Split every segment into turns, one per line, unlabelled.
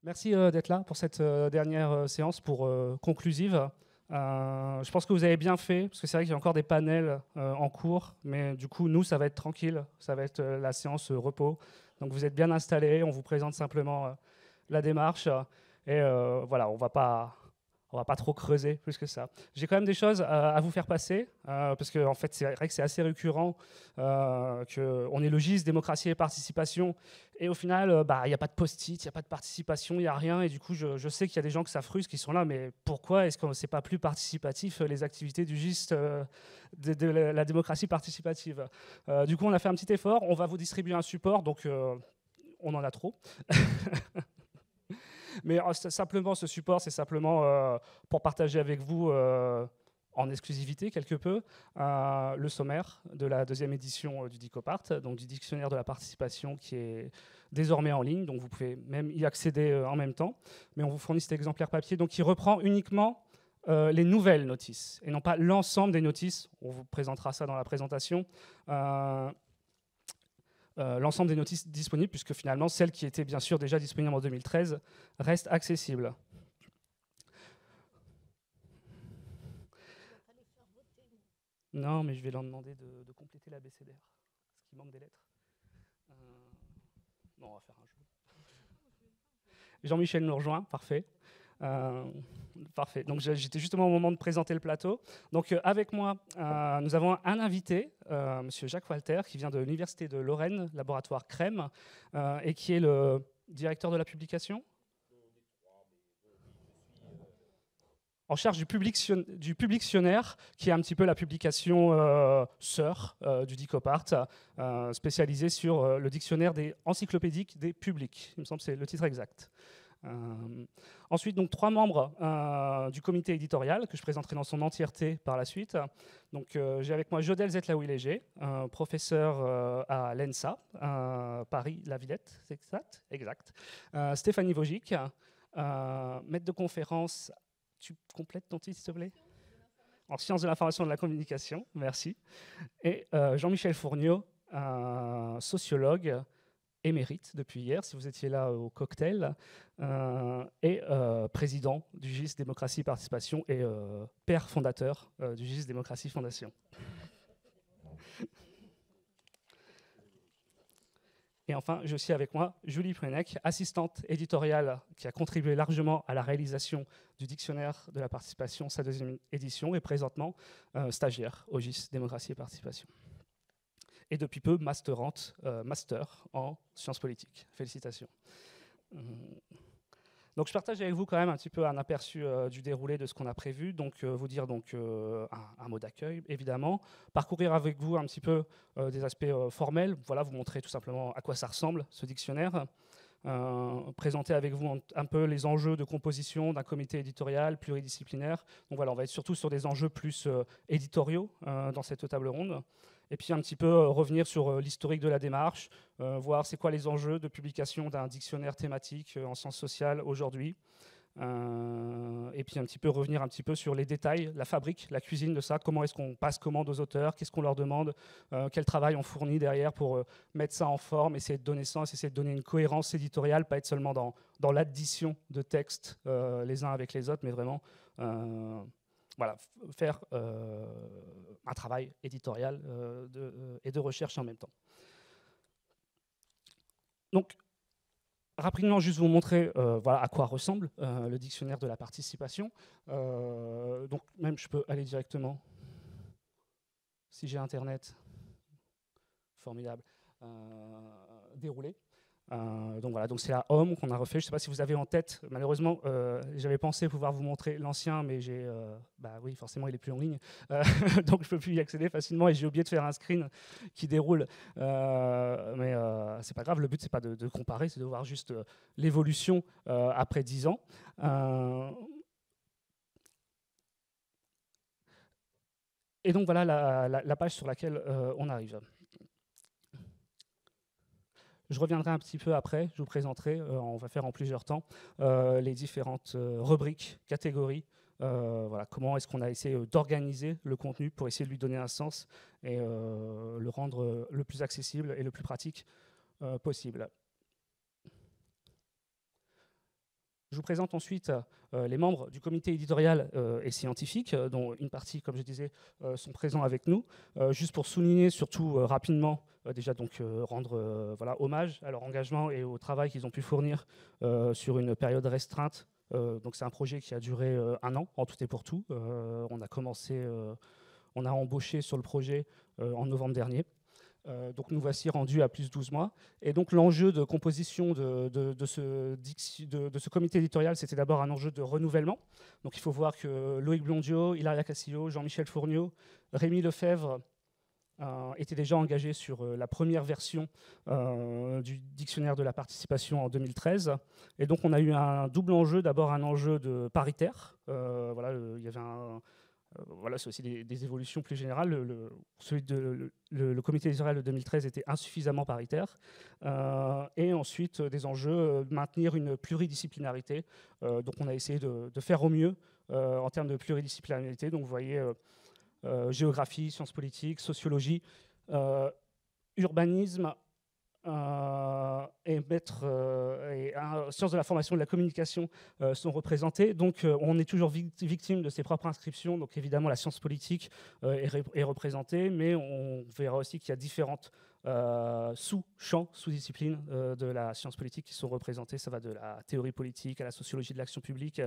Merci d'être là pour cette dernière séance conclusive. Je pense que vous avez bien fait, parce que c'est vrai qu'il y a encore des panels en cours, mais du coup, nous, ça va être tranquille, ça va être la séance repos. Donc vous êtes bien installés, on vous présente simplement la démarche, et voilà, on va pas trop creuser plus que ça. J'ai quand même des choses à vous faire passer, parce que en fait, c'est vrai que c'est assez récurrent qu'on est le GIS, démocratie et participation, et au final, il n'y a pas de post-it, il n'y a pas de participation, il n'y a rien, et du coup, je sais qu'il y a des gens que ça frustre, qui sont là, mais pourquoi est-ce que c'est pas plus participatif, les activités du GIS de la démocratie participative. Du coup, on a fait un petit effort, on va vous distribuer un support, donc on en a trop. Mais simplement, ce support, c'est simplement pour partager avec vous en exclusivité quelque peu le sommaire de la deuxième édition du DICOPART, donc du dictionnaire de la participation qui est désormais en ligne, donc vous pouvez même y accéder en même temps. Mais on vous fournit cet exemplaire papier, donc qui reprend uniquement les nouvelles notices et non pas l'ensemble des notices. On vous présentera ça dans la présentation. L'ensemble des notices disponibles, puisque finalement, celles qui étaient bien sûr déjà disponibles en 2013 restent accessibles. Non, mais je vais leur demander de compléter l'abécédaire, parce qu'il manque des lettres. Euh, Bon, on va faire un jeu. Jean-Michel nous rejoint, parfait. Euh, Parfait. Donc j'étais justement au moment de présenter le plateau. Donc avec moi, nous avons un invité, Monsieur Jacques Walter, qui vient de l'Université de Lorraine, laboratoire CREM, et qui est le directeur de la publication en charge du Publictionnaire, qui est un petit peu la publication sœur du DICOPART, spécialisée sur le dictionnaire encyclopédique des publics. Il me semble que c'est le titre exact. Ensuite, donc, 3 membres du comité éditorial que je présenterai dans son entièreté par la suite. Donc, j'ai avec moi Jodel Zetlaoui-Léger, professeur à l'ENSA, Paris-La Villette, c'est exact, exact. Stéphanie Vogic, maître de conférence. Tu complètes ton titre, s'il te plaît? En sciences de l'information et de la communication, merci. Et Jean-Michel Fourniot, sociologue, émérite depuis hier, si vous étiez là au cocktail, et président du GIS Démocratie Participation et père fondateur du GIS Démocratie Fondation. Et enfin, j'ai aussi avec moi Julie Prunek, assistante éditoriale qui a contribué largement à la réalisation du dictionnaire de la participation, sa deuxième édition, et présentement stagiaire au GIS Démocratie et Participation. Et depuis peu, master en sciences politiques. Félicitations. Donc je partage avec vous quand même un petit peu un aperçu du déroulé de ce qu'on a prévu. Donc vous dire donc un mot d'accueil évidemment, parcourir avec vous un petit peu des aspects formels. Voilà, vous montrer tout simplement à quoi ça ressemble ce dictionnaire. Présenter avec vous un peu les enjeux de composition d'un comité éditorial pluridisciplinaire. Donc voilà, on va être surtout sur des enjeux plus éditoriaux dans cette table ronde. Et puis un petit peu revenir sur l'historique de la démarche, voir c'est quoi les enjeux de publication d'un dictionnaire thématique en sciences sociales aujourd'hui. Et puis un petit peu revenir un petit peu sur les détails, la fabrique, la cuisine de ça, comment est-ce qu'on passe commande aux auteurs, qu'est-ce qu'on leur demande, quel travail on fournit derrière pour mettre ça en forme, essayer de donner sens, essayer de donner une cohérence éditoriale, pas être seulement dans l'addition de textes les uns avec les autres, mais vraiment voilà, faire un travail éditorial et de recherche en même temps. Donc, rapidement, juste vous montrer voilà, à quoi ressemble le dictionnaire de la participation. Donc, même, je peux aller directement, si j'ai Internet, formidable, dérouler. Donc voilà, donc c'est la Home qu'on a refait. Je ne sais pas si vous avez en tête. Malheureusement, j'avais pensé pouvoir vous montrer l'ancien, mais bah oui, forcément, il est plus en ligne, donc je peux plus y accéder facilement et j'ai oublié de faire un screen qui déroule. Mais c'est pas grave. Le but c'est pas de comparer, c'est de voir juste l'évolution après 10 ans. Et donc voilà la page sur laquelle on arrive. Je reviendrai un petit peu après, je vous présenterai, on va faire en plusieurs temps, les différentes rubriques, catégories, voilà, comment est-ce qu'on a essayé d'organiser le contenu pour essayer de lui donner un sens et le rendre le plus accessible et le plus pratique possible. Je vous présente ensuite les membres du comité éditorial et scientifique, dont une partie, comme je disais, sont présents avec nous. Juste pour souligner surtout rapidement, déjà donc rendre voilà, hommage à leur engagement et au travail qu'ils ont pu fournir sur une période restreinte. Donc c'est un projet qui a duré 1 an en tout et pour tout. On a commencé, on a embauché sur le projet en novembre dernier. Donc nous voici rendus à plus de 12 mois. Et donc l'enjeu de composition de ce comité éditorial, c'était d'abord un enjeu de renouvellement. Donc il faut voir que Loïc Blondiot, Hilaria Cassillo, Jean-Michel Fourniot, Rémi Lefebvre étaient déjà engagés sur la première version du dictionnaire de la participation en 2013. Et donc on a eu un double enjeu, d'abord un enjeu de paritaire. Voilà, il y avait voilà, c'est aussi des évolutions plus générales. Le comité éditorial de 2013 était insuffisamment paritaire. Et ensuite, des enjeux de maintenir une pluridisciplinarité. Donc, on a essayé de faire au mieux en termes de pluridisciplinarité. Donc, vous voyez, géographie, sciences politiques, sociologie, urbanisme, et sciences de l'information et de la communication sont représentés. Donc on est toujours victime de ses propres inscriptions. Donc évidemment la science politique est représentée, mais on verra aussi qu'il y a différentes sous-champs, sous-disciplines de la science politique qui sont représentées. Ça va de la théorie politique à la sociologie de l'action publique,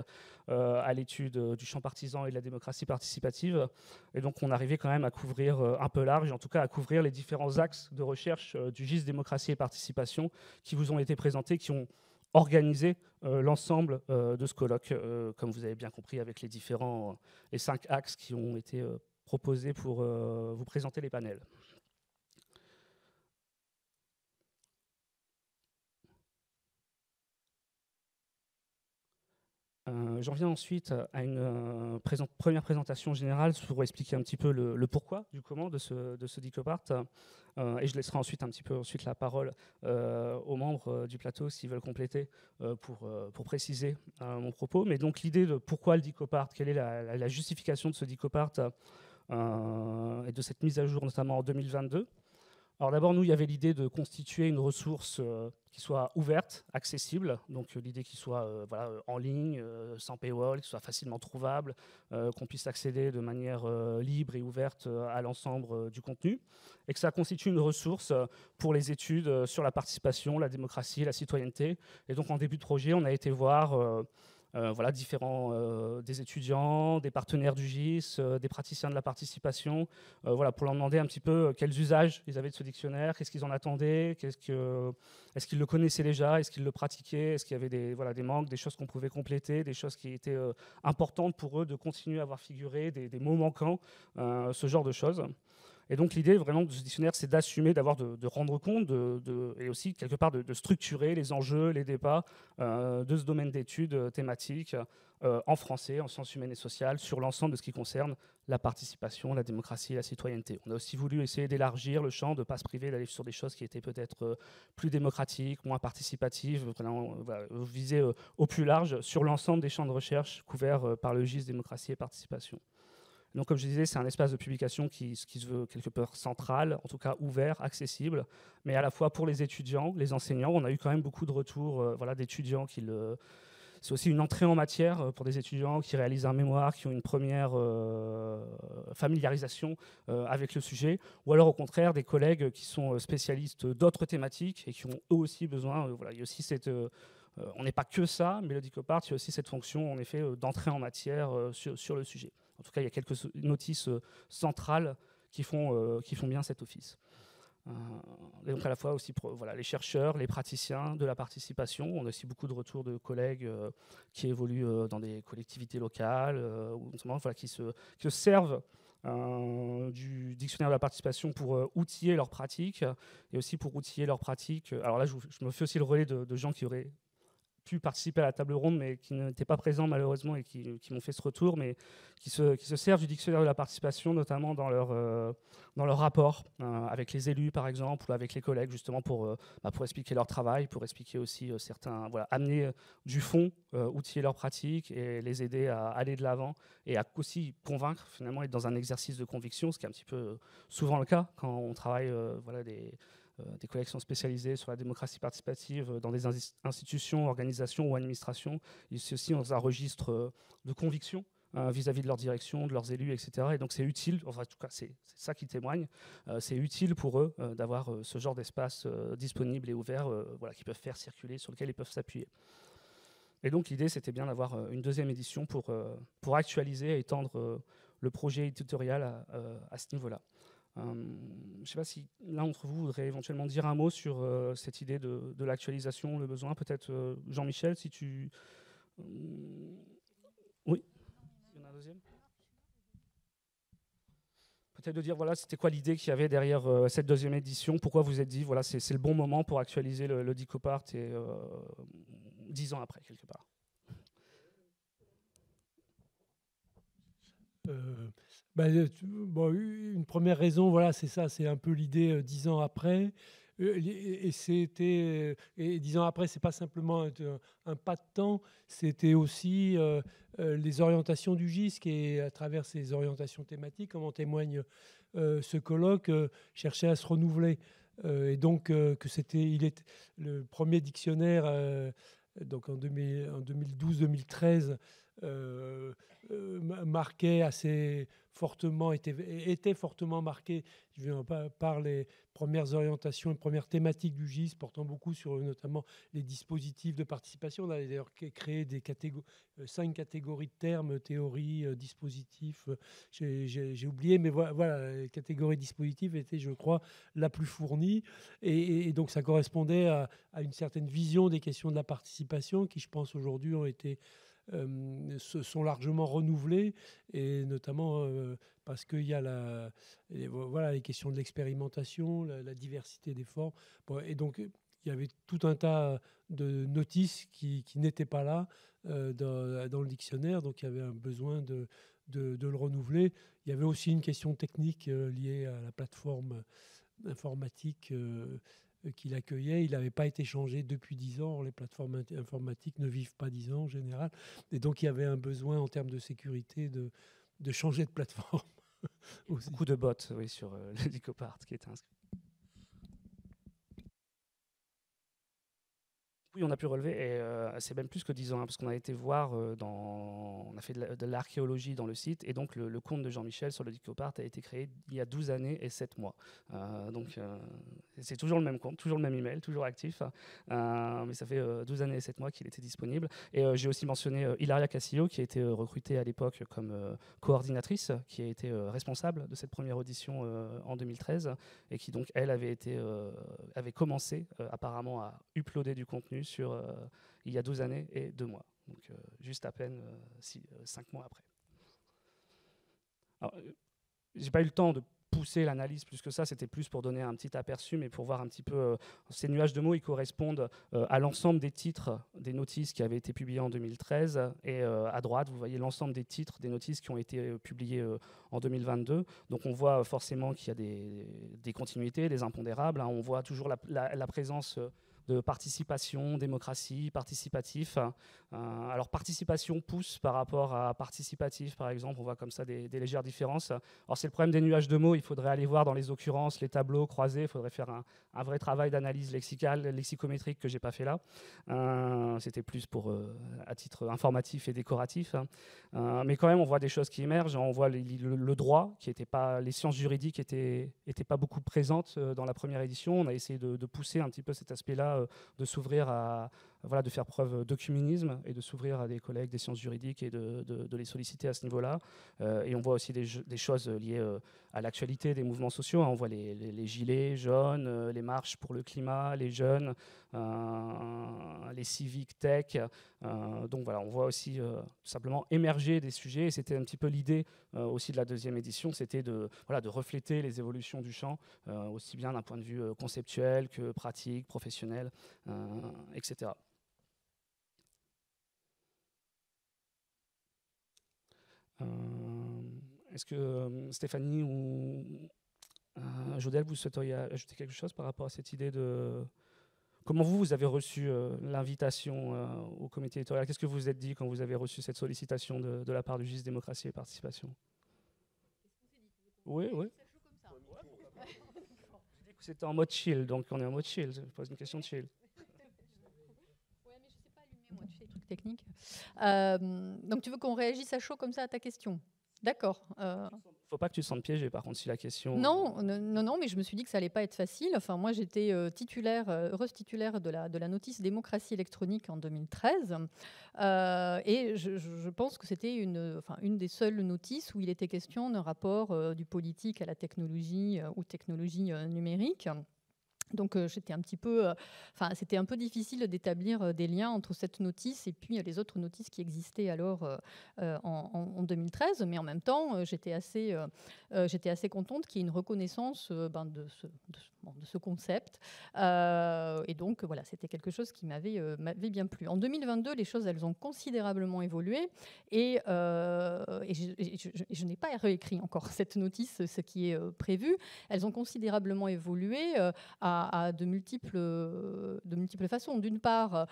à l'étude du champ partisan et de la démocratie participative. Et donc on arrivait quand même à couvrir un peu large, en tout cas à couvrir les différents axes de recherche du GIS démocratie et participation qui vous ont été présentés, qui ont organisé l'ensemble de ce colloque, comme vous avez bien compris, avec les 5 axes qui ont été proposés pour vous présenter les panels. J'en viens ensuite à une première présentation générale pour expliquer un petit peu le pourquoi du comment de ce Dicopart. Et je laisserai ensuite un petit peu la parole aux membres du plateau s'ils veulent compléter pour préciser mon propos. Mais donc l'idée de pourquoi le Dicopart, quelle est la justification de ce Dicopart et de cette mise à jour notamment en 2022. Alors d'abord, nous, il y avait l'idée de constituer une ressource qui soit ouverte, accessible, donc l'idée qu'il soit voilà, en ligne, sans paywall, qu'il soit facilement trouvable, qu'on puisse accéder de manière libre et ouverte à l'ensemble du contenu, et que ça constitue une ressource pour les études sur la participation, la démocratie, la citoyenneté. Et donc en début de projet, on a été voir voilà, des étudiants, des partenaires du GIS, des praticiens de la participation, voilà, pour leur demander un petit peu quels usages ils avaient de ce dictionnaire, qu'est-ce qu'ils en attendaient, est-ce qu'ils le connaissaient déjà, est-ce qu'ils le pratiquaient, est-ce qu'il y avait des manques, des choses qu'on pouvait compléter, des choses qui étaient importantes pour eux de continuer à voir figurer, des mots manquants, ce genre de choses. Et donc l'idée vraiment de ce dictionnaire, c'est d'assumer, de rendre compte et aussi quelque part de structurer les enjeux, les débats de ce domaine d'études thématiques en français, en sciences humaines et sociales, sur l'ensemble de ce qui concerne la participation, la démocratie et la citoyenneté. On a aussi voulu essayer d'élargir le champ, de ne pas se priver d'aller sur des choses qui étaient peut-être plus démocratiques, moins participatives, vraiment viser au plus large sur l'ensemble des champs de recherche couverts par le GIS démocratie et participation. Donc, comme je disais, c'est un espace de publication qui se veut quelque part central, en tout cas ouvert, accessible, mais à la fois pour les étudiants, les enseignants. On a eu quand même beaucoup de retours voilà, d'étudiants qui le... C'est aussi une entrée en matière pour des étudiants qui réalisent un mémoire, qui ont une première familiarisation avec le sujet, ou alors au contraire des collègues qui sont spécialistes d'autres thématiques et qui ont eux aussi besoin... voilà, il y a aussi cette... on n'est pas que ça, mais le Dicopart, il y a aussi cette fonction en effet d'entrée en matière sur le sujet. En tout cas, il y a quelques notices centrales qui font bien cet office. Et donc à la fois aussi pour voilà, les chercheurs, les praticiens de la participation. On a aussi beaucoup de retours de collègues qui évoluent dans des collectivités locales, ou voilà, qui se servent du dictionnaire de la participation pour outiller leurs pratiques, et aussi pour outiller leurs pratiques. Alors là, je me fais aussi le relais de gens qui auraient pu participer à la table ronde, mais qui n'étaient pas présents malheureusement et qui m'ont fait ce retour, mais qui se servent du dictionnaire de la participation, notamment dans leur rapport avec les élus, par exemple, ou avec les collègues, justement pour expliquer leur travail, pour expliquer aussi certains... Voilà, amener du fond, outiller leurs pratiques et les aider à aller de l'avant et à aussi convaincre, finalement, être dans un exercice de conviction, ce qui est un petit peu souvent le cas quand on travaille voilà, des collections spécialisées sur la démocratie participative dans des institutions, organisations ou administrations. C'est aussi dans un registre de conviction vis-à-vis de leur direction, de leurs élus, etc. Et donc c'est utile, enfin, en tout cas c'est ça qui témoigne, c'est utile pour eux d'avoir ce genre d'espace disponible et ouvert, voilà, qu'ils peuvent faire circuler, sur lequel ils peuvent s'appuyer. Et donc l'idée c'était bien d'avoir une deuxième édition pour actualiser et étendre le projet éditorial à ce niveau-là. Je ne sais pas si l'un d'entre vous voudrait éventuellement dire un mot sur cette idée de l'actualisation, le besoin. Peut-être Jean-Michel, si tu... Oui, il y en a un deuxième. Peut-être de dire, voilà, c'était quoi l'idée qu'il y avait derrière cette deuxième édition, pourquoi vous êtes dit, voilà, c'est le bon moment pour actualiser le Dicopart et 10 ans après, quelque part.
Bon, une première raison, voilà, c'est ça, c'est un peu l'idée 10 ans après. Et 10 ans après, c'est pas simplement un pas de temps, c'était aussi les orientations du GISC et à travers ces orientations thématiques, comme en témoigne ce colloque, cherchait à se renouveler. Et donc il est le premier dictionnaire, donc en 2012-2013. Marquait assez fortement, était fortement marqué par les premières orientations et premières thématiques du GIS, portant beaucoup sur notamment les dispositifs de participation. On a d'ailleurs créé 5 catégories de termes, théorie, dispositif, j'ai oublié, mais voilà, la catégorie dispositif était, je crois, la plus fournie. Et donc ça correspondait à une certaine vision des questions de la participation qui, je pense, aujourd'hui ont été sont largement renouvelés, et notamment parce qu'il y a voilà, les questions de l'expérimentation, la diversité des formes. Bon, et donc, il y avait tout un tas de notices qui n'étaient pas là dans le dictionnaire, donc il y avait un besoin de le renouveler. Il y avait aussi une question technique liée à la plateforme informatique qu'il accueillait. Il n'avait pas été changé depuis 10 ans. Les plateformes informatiques ne vivent pas 10 ans en général. Et donc, il y avait un besoin en termes de sécurité de changer de plateforme.
Beaucoup de bots, oui, sur le Dicopart qui était inscrit. Oui, on a pu relever, et c'est même plus que 10 ans, hein, parce qu'on a été voir, on a fait de l'archéologie dans le site, et donc le compte de Jean-Michel sur le Dicopart a été créé il y a 12 années et 7 mois. Donc c'est toujours le même compte, toujours le même email, toujours actif, mais ça fait 12 années et 7 mois qu'il était disponible. Et j'ai aussi mentionné Hilaria Cassillo, qui a été recrutée à l'époque comme coordinatrice, qui a été responsable de cette première audition en 2013, et qui donc, elle, avait commencé apparemment à uploader du contenu il y a 12 années et 2 mois, donc juste à peine 5 mois après. J'ai pas eu le temps de pousser l'analyse plus que ça, c'était plus pour donner un petit aperçu, mais pour voir un petit peu, ces nuages de mots, ils correspondent à l'ensemble des titres des notices qui avaient été publiées en 2013, et à droite, vous voyez l'ensemble des titres des notices qui ont été publiées en 2022. Donc on voit forcément qu'il y a des continuités, des impondérables, hein. On voit toujours la présence de participation, démocratie, participatif. Alors participation pousse par rapport à participatif, par exemple, on voit comme ça des légères différences. Alors c'est le problème des nuages de mots, il faudrait aller voir dans les occurrences, les tableaux croisés, il faudrait faire un vrai travail d'analyse lexicale, lexicométrique que j'ai pas fait là. C'était plus à titre informatif et décoratif. Mais quand même, on voit des choses qui émergent, on voit le droit, qui était pas, les sciences juridiques étaient pas beaucoup présentes dans la première édition. On a essayé de pousser un petit peu cet aspect-là, de s'ouvrir voilà, de faire preuve d'œcuménisme et de s'ouvrir à des collègues des sciences juridiques et de les solliciter à ce niveau-là. Et on voit aussi des choses liées à l'actualité des mouvements sociaux. On voit les gilets jaunes, les marches pour le climat, les jeunes, les civiques tech. Donc voilà, on voit aussi tout simplement émerger des sujets. Et c'était un petit peu l'idée aussi de la deuxième édition, c'était de refléter les évolutions du champ, aussi bien d'un point de vue conceptuel que pratique, professionnel, etc. Est-ce que Stéphanie ou Jodel, vous souhaiteriez ajouter quelque chose par rapport à cette idée de... Comment vous avez reçu l'invitation au comité éditorial? Qu'est-ce que vous vous êtes dit quand vous avez reçu cette sollicitation de la part du GIS Démocratie et Participation? Oui, oui. C'était en mode chill, donc on est en mode chill. Je pose une question de chill.
Ouais, mais je sais pas allumer, moi, tu sais, les trucs techniques. Donc, tu veux qu'on réagisse à chaud comme ça à ta question? D'accord.
Faut pas que tu te sentes piégé, par contre, si la question...
Non, mais je me suis dit que ça allait pas être facile. Enfin, moi, j'étais heureuse titulaire de la notice démocratie électronique en 2013. Et je pense que c'était une des seules notices où il était question d'un rapport du politique à la technologie ou technologie numérique. Donc j'étais un petit peu, c'était un peu difficile d'établir des liens entre cette notice et puis les autres notices qui existaient alors en 2013. Mais en même temps, j'étais assez contente qu'il y ait une reconnaissance de ce concept. Et donc voilà, c'était quelque chose qui m'avait bien plu. En 2022, les choses elles ont considérablement évolué et je n'ai pas réécrit encore cette notice, ce qui est prévu. Elles ont considérablement évolué à de multiples façons. D'une part,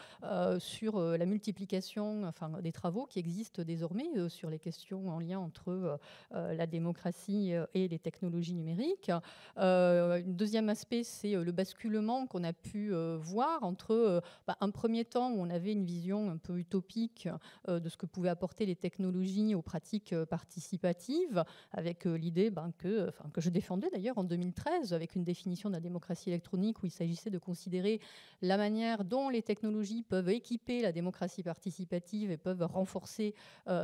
sur la multiplication des travaux qui existent désormais sur les questions en lien entre la démocratie et les technologies numériques. Un deuxième aspect, c'est le basculement qu'on a pu voir entre un premier temps où on avait une vision un peu utopique de ce que pouvaient apporter les technologies aux pratiques participatives, avec l'idée que je défendais d'ailleurs en 2013, avec une définition de la démocratie électronique où il s'agissait de considérer la manière dont les technologies peuvent équiper la démocratie participative et peuvent renforcer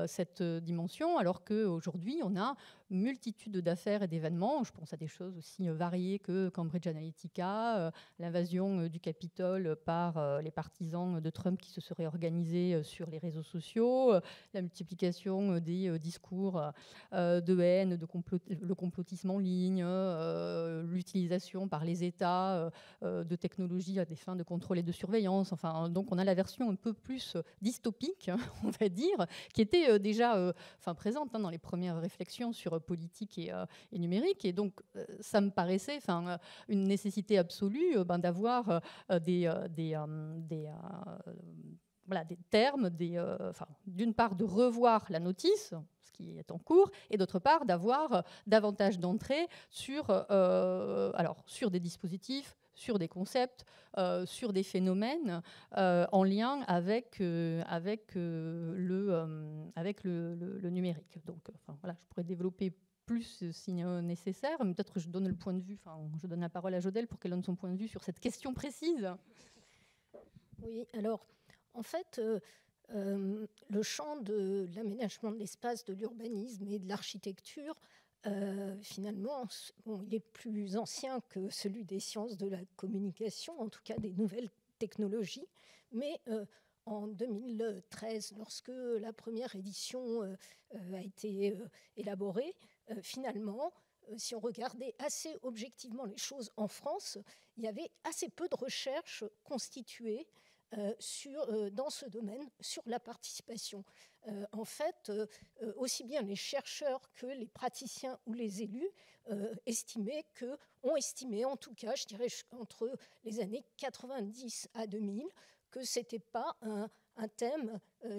cette dimension, alors qu'aujourd'hui, on a multitude d'affaires et d'événements. Je pense à des choses aussi variées que Cambridge Analytica, l'invasion du Capitole par les partisans de Trump qui se seraient organisés sur les réseaux sociaux, la multiplication des discours de haine, le complotisme en ligne, l'utilisation par les États de technologies à des fins de contrôle et de surveillance. Donc on a la version un peu plus dystopique, on va dire, qui était déjà présente dans les premières réflexions sur politique et numérique. Et donc ça me paraissait une nécessité absolue d'avoir des termes, d'une part de revoir la notice, ce qui est en cours, et d'autre part d'avoir davantage d'entrée sur des dispositifs, sur des concepts, sur des phénomènes en lien avec le numérique. Donc je pourrais développer plus si nécessaire, mais peut-être que je donne je donne la parole à Jodelle pour qu'elle donne son point de vue sur cette question précise.
Oui, alors en fait, le champ de l'aménagement de l'espace, de l'urbanisme et de l'architecture, finalement, il est plus ancien que celui des sciences de la communication, en tout cas des nouvelles technologies. Mais en 2013, lorsque la première édition a été élaborée, finalement, si on regardait assez objectivement les choses en France, il y avait assez peu de recherches constituées dans ce domaine, sur la participation. En fait, aussi bien les chercheurs que les praticiens ou les élus ont estimé, en tout cas, je dirais entre les années 90 à 2000, que ce n'était pas un thème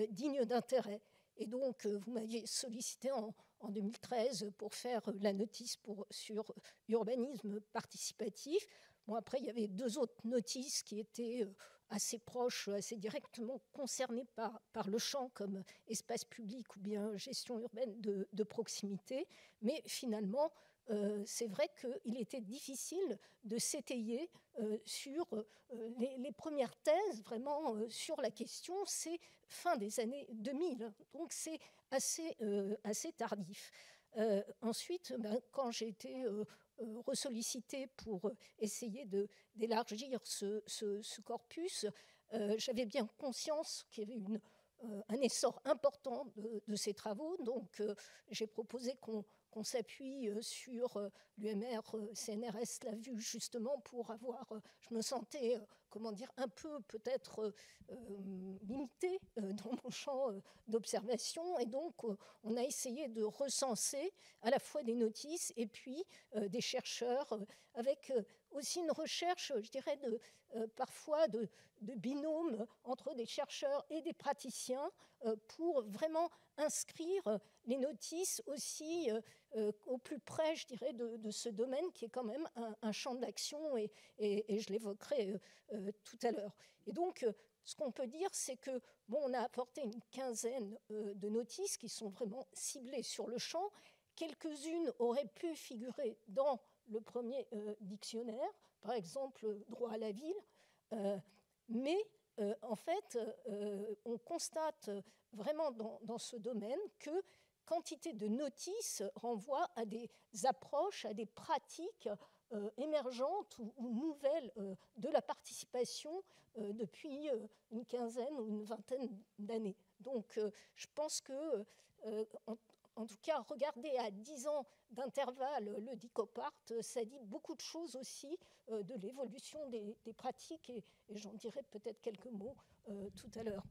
digne d'intérêt. Et donc, vous m'aviez sollicité en 2013 pour faire la notice sur urbanisme participatif. Bon, après, il y avait deux autres notices qui étaient assez proches, assez directement concernées par le champ, comme espace public ou bien gestion urbaine de proximité. Mais finalement, c'est vrai qu'il était difficile de s'étayer sur les premières thèses, vraiment sur la question, c'est fin des années 2000. Donc c'est assez tardif. Ensuite, quand j'ai été ressollicitée pour essayer d'élargir ce corpus, j'avais bien conscience qu'il y avait un essor important de ces travaux. Donc j'ai proposé qu'on s'appuie sur l'UMR CNRS l'a vu justement pour avoir, je me sentais un peu peut-être limité dans mon champ d'observation, et donc on a essayé de recenser à la fois des notices et puis des chercheurs avec aussi une recherche, je dirais, parfois de binôme entre des chercheurs et des praticiens pour vraiment inscrire les notices aussi au plus près, je dirais, de ce domaine qui est quand même un champ d'action, et je l'évoquerai tout à l'heure. Et donc, ce qu'on peut dire, c'est que on a apporté une quinzaine de notices qui sont vraiment ciblées sur le champ. Quelques-unes auraient pu figurer dans le premier dictionnaire, par exemple droit à la ville, mais en fait, on constate vraiment dans ce domaine que quantité de notices renvoie à des approches, à des pratiques émergentes ou nouvelles de la participation depuis une quinzaine ou une vingtaine d'années. Donc je pense que, en tout cas, regarder à 10 ans d'intervalle le DICOPART, ça dit beaucoup de choses aussi de l'évolution des pratiques, et j'en dirai peut-être quelques mots tout à l'heure.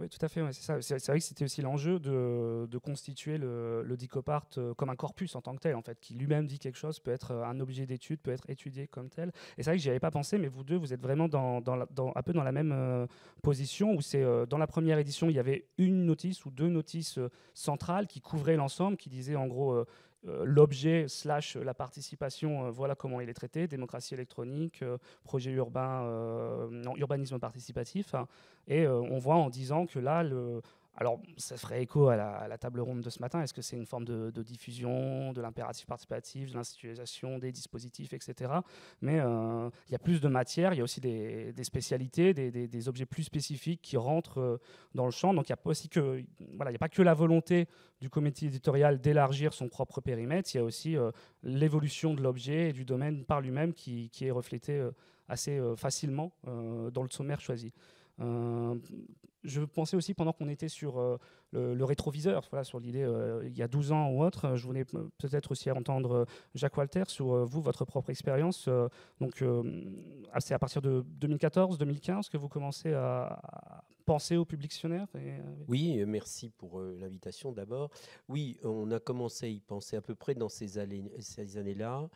Oui, tout à fait. Ouais, c'est ça. C'est vrai que c'était aussi l'enjeu de constituer le DICOPART comme un corpus en tant que tel, en fait, qui lui-même dit quelque chose, peut être un objet d'étude, peut être étudié comme tel. Et c'est vrai que j'y avais pas pensé, mais vous deux, vous êtes vraiment un peu dans la même position, où c'est dans la première édition, il y avait une notice ou deux notices centrales qui couvraient l'ensemble, qui disaient en gros l'objet / la participation, voilà comment il est traité, démocratie électronique, projet urbain, urbanisme participatif. Hein, et on voit en 10 ans que là, alors ça ferait écho à la table ronde de ce matin, est-ce que c'est une forme de diffusion, de l'impératif participatif, de l'institutionnalisation des dispositifs, etc. Mais il y a plus de matière, il y a aussi des spécialités, des objets plus spécifiques qui rentrent dans le champ. Donc il n'y a pas aussi que, voilà, il n'y a pas que la volonté du comité éditorial d'élargir son propre périmètre, il y a aussi l'évolution de l'objet et du domaine par lui-même qui est reflété assez facilement dans le sommaire choisi. Je pensais aussi, pendant qu'on était sur le rétroviseur, voilà, sur l'idée il y a 12 ans ou autre, je voulais peut-être aussi entendre Jacques Walter sur vous, votre propre expérience. Donc, c'est à partir de 2014-2015 que vous commencez à penser au publictionnaire
Oui, merci pour l'invitation d'abord. Oui, on a commencé à y penser à peu près dans ces années-là,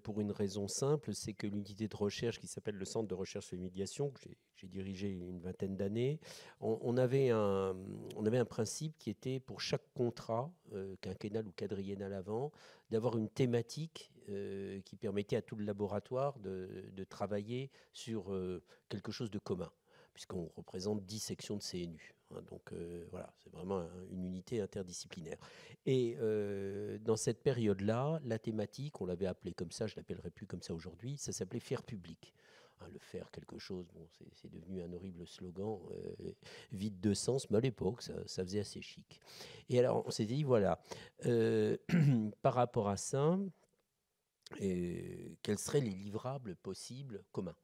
pour une raison simple, c'est que l'unité de recherche qui s'appelle le Centre de recherche sur les médiations, que j'ai dirigé une vingtaine d'années, on avait un principe qui était pour chaque contrat, quinquennal ou quadriennal avant, d'avoir une thématique qui permettait à tout le laboratoire de travailler sur quelque chose de commun, puisqu'on représente 10 sections de CNU. Hein, donc voilà, c'est vraiment une unité interdisciplinaire. Et dans cette période-là, la thématique, on l'avait appelée comme ça, je ne l'appellerai plus comme ça aujourd'hui, ça s'appelait faire public. Hein, le faire quelque chose, bon, c'est devenu un horrible slogan, vide de sens, mais à l'époque, ça faisait assez chic. Et alors, on s'est dit, voilà, par rapport à ça, quels seraient les livrables possibles communs ?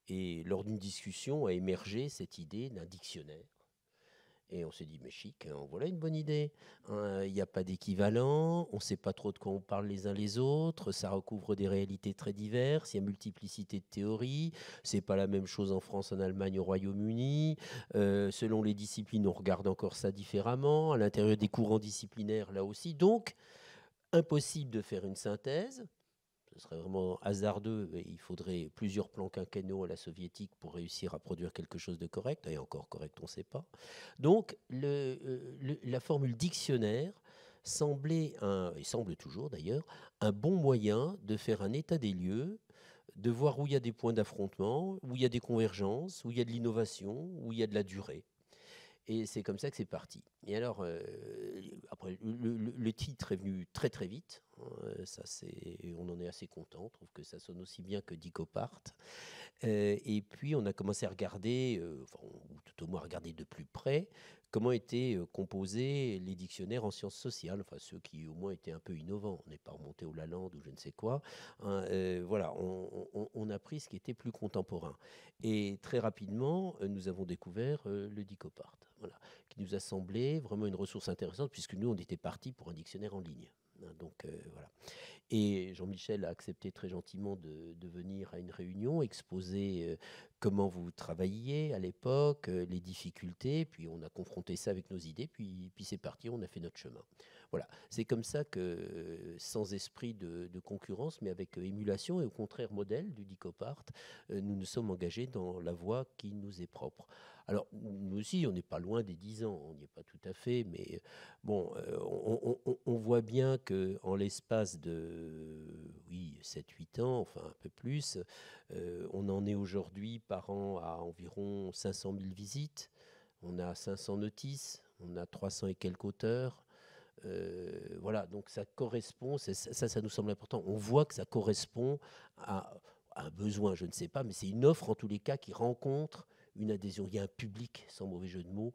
Et lors d'une discussion a émergé cette idée d'un dictionnaire. Et on s'est dit, mais chic, hein, voilà une bonne idée. Il n'y a pas d'équivalent, on ne sait pas trop de quoi on parle les uns les autres, ça recouvre des réalités très diverses, il y a multiplicité de théories, c'est pas la même chose en France, en Allemagne, au Royaume-Uni. Selon les disciplines, on regarde encore ça différemment. À l'intérieur des courants disciplinaires, là aussi. Donc, impossible de faire une synthèse. Ce serait vraiment hasardeux, et il faudrait plusieurs plans quinquennaux à la soviétique pour réussir à produire quelque chose de correct, et encore correct, on ne sait pas. Donc, la formule dictionnaire semblait, et semble toujours d'ailleurs, un bon moyen de faire un état des lieux, de voir où il y a des points d'affrontement, où il y a des convergences, où il y a de l'innovation, où il y a de la durée. Et c'est comme ça que c'est parti. Et alors, après, le titre est venu très très vite. Ça, on en est assez content. On trouve que ça sonne aussi bien que DICOPART. Et puis, on a commencé à regarder, ou tout au moins à regarder de plus près, comment étaient composés les dictionnaires en sciences sociales, enfin ceux qui au moins étaient un peu innovants. On n'est pas remonté au Lalande ou je ne sais quoi. Hein, voilà, on a pris ce qui était plus contemporain. Et très rapidement, nous avons découvert le DICOPART, voilà, qui nous a semblé vraiment une ressource intéressante, puisque nous, on était partis pour un dictionnaire en ligne. Donc voilà. Et Jean-Michel a accepté très gentiment de venir à une réunion, exposer comment vous travailliez à l'époque, les difficultés, puis on a confronté ça avec nos idées, puis c'est parti, on a fait notre chemin. Voilà, c'est comme ça que, sans esprit de concurrence, mais avec émulation et au contraire modèle du DICOPART, nous nous sommes engagés dans la voie qui nous est propre. Alors, nous aussi, on n'est pas loin des 10 ans, on n'y est pas tout à fait, mais bon, on voit bien qu'en l'espace de 7-8 ans, enfin un peu plus, on en est aujourd'hui par an à environ 500 000 visites. On a 500 notices, on a 300 et quelques auteurs. Voilà, donc ça correspond, ça nous semble important. On voit que ça correspond à un besoin, je ne sais pas, mais c'est une offre en tous les cas qui rencontre une adhésion. Il y a un public, sans mauvais jeu de mots,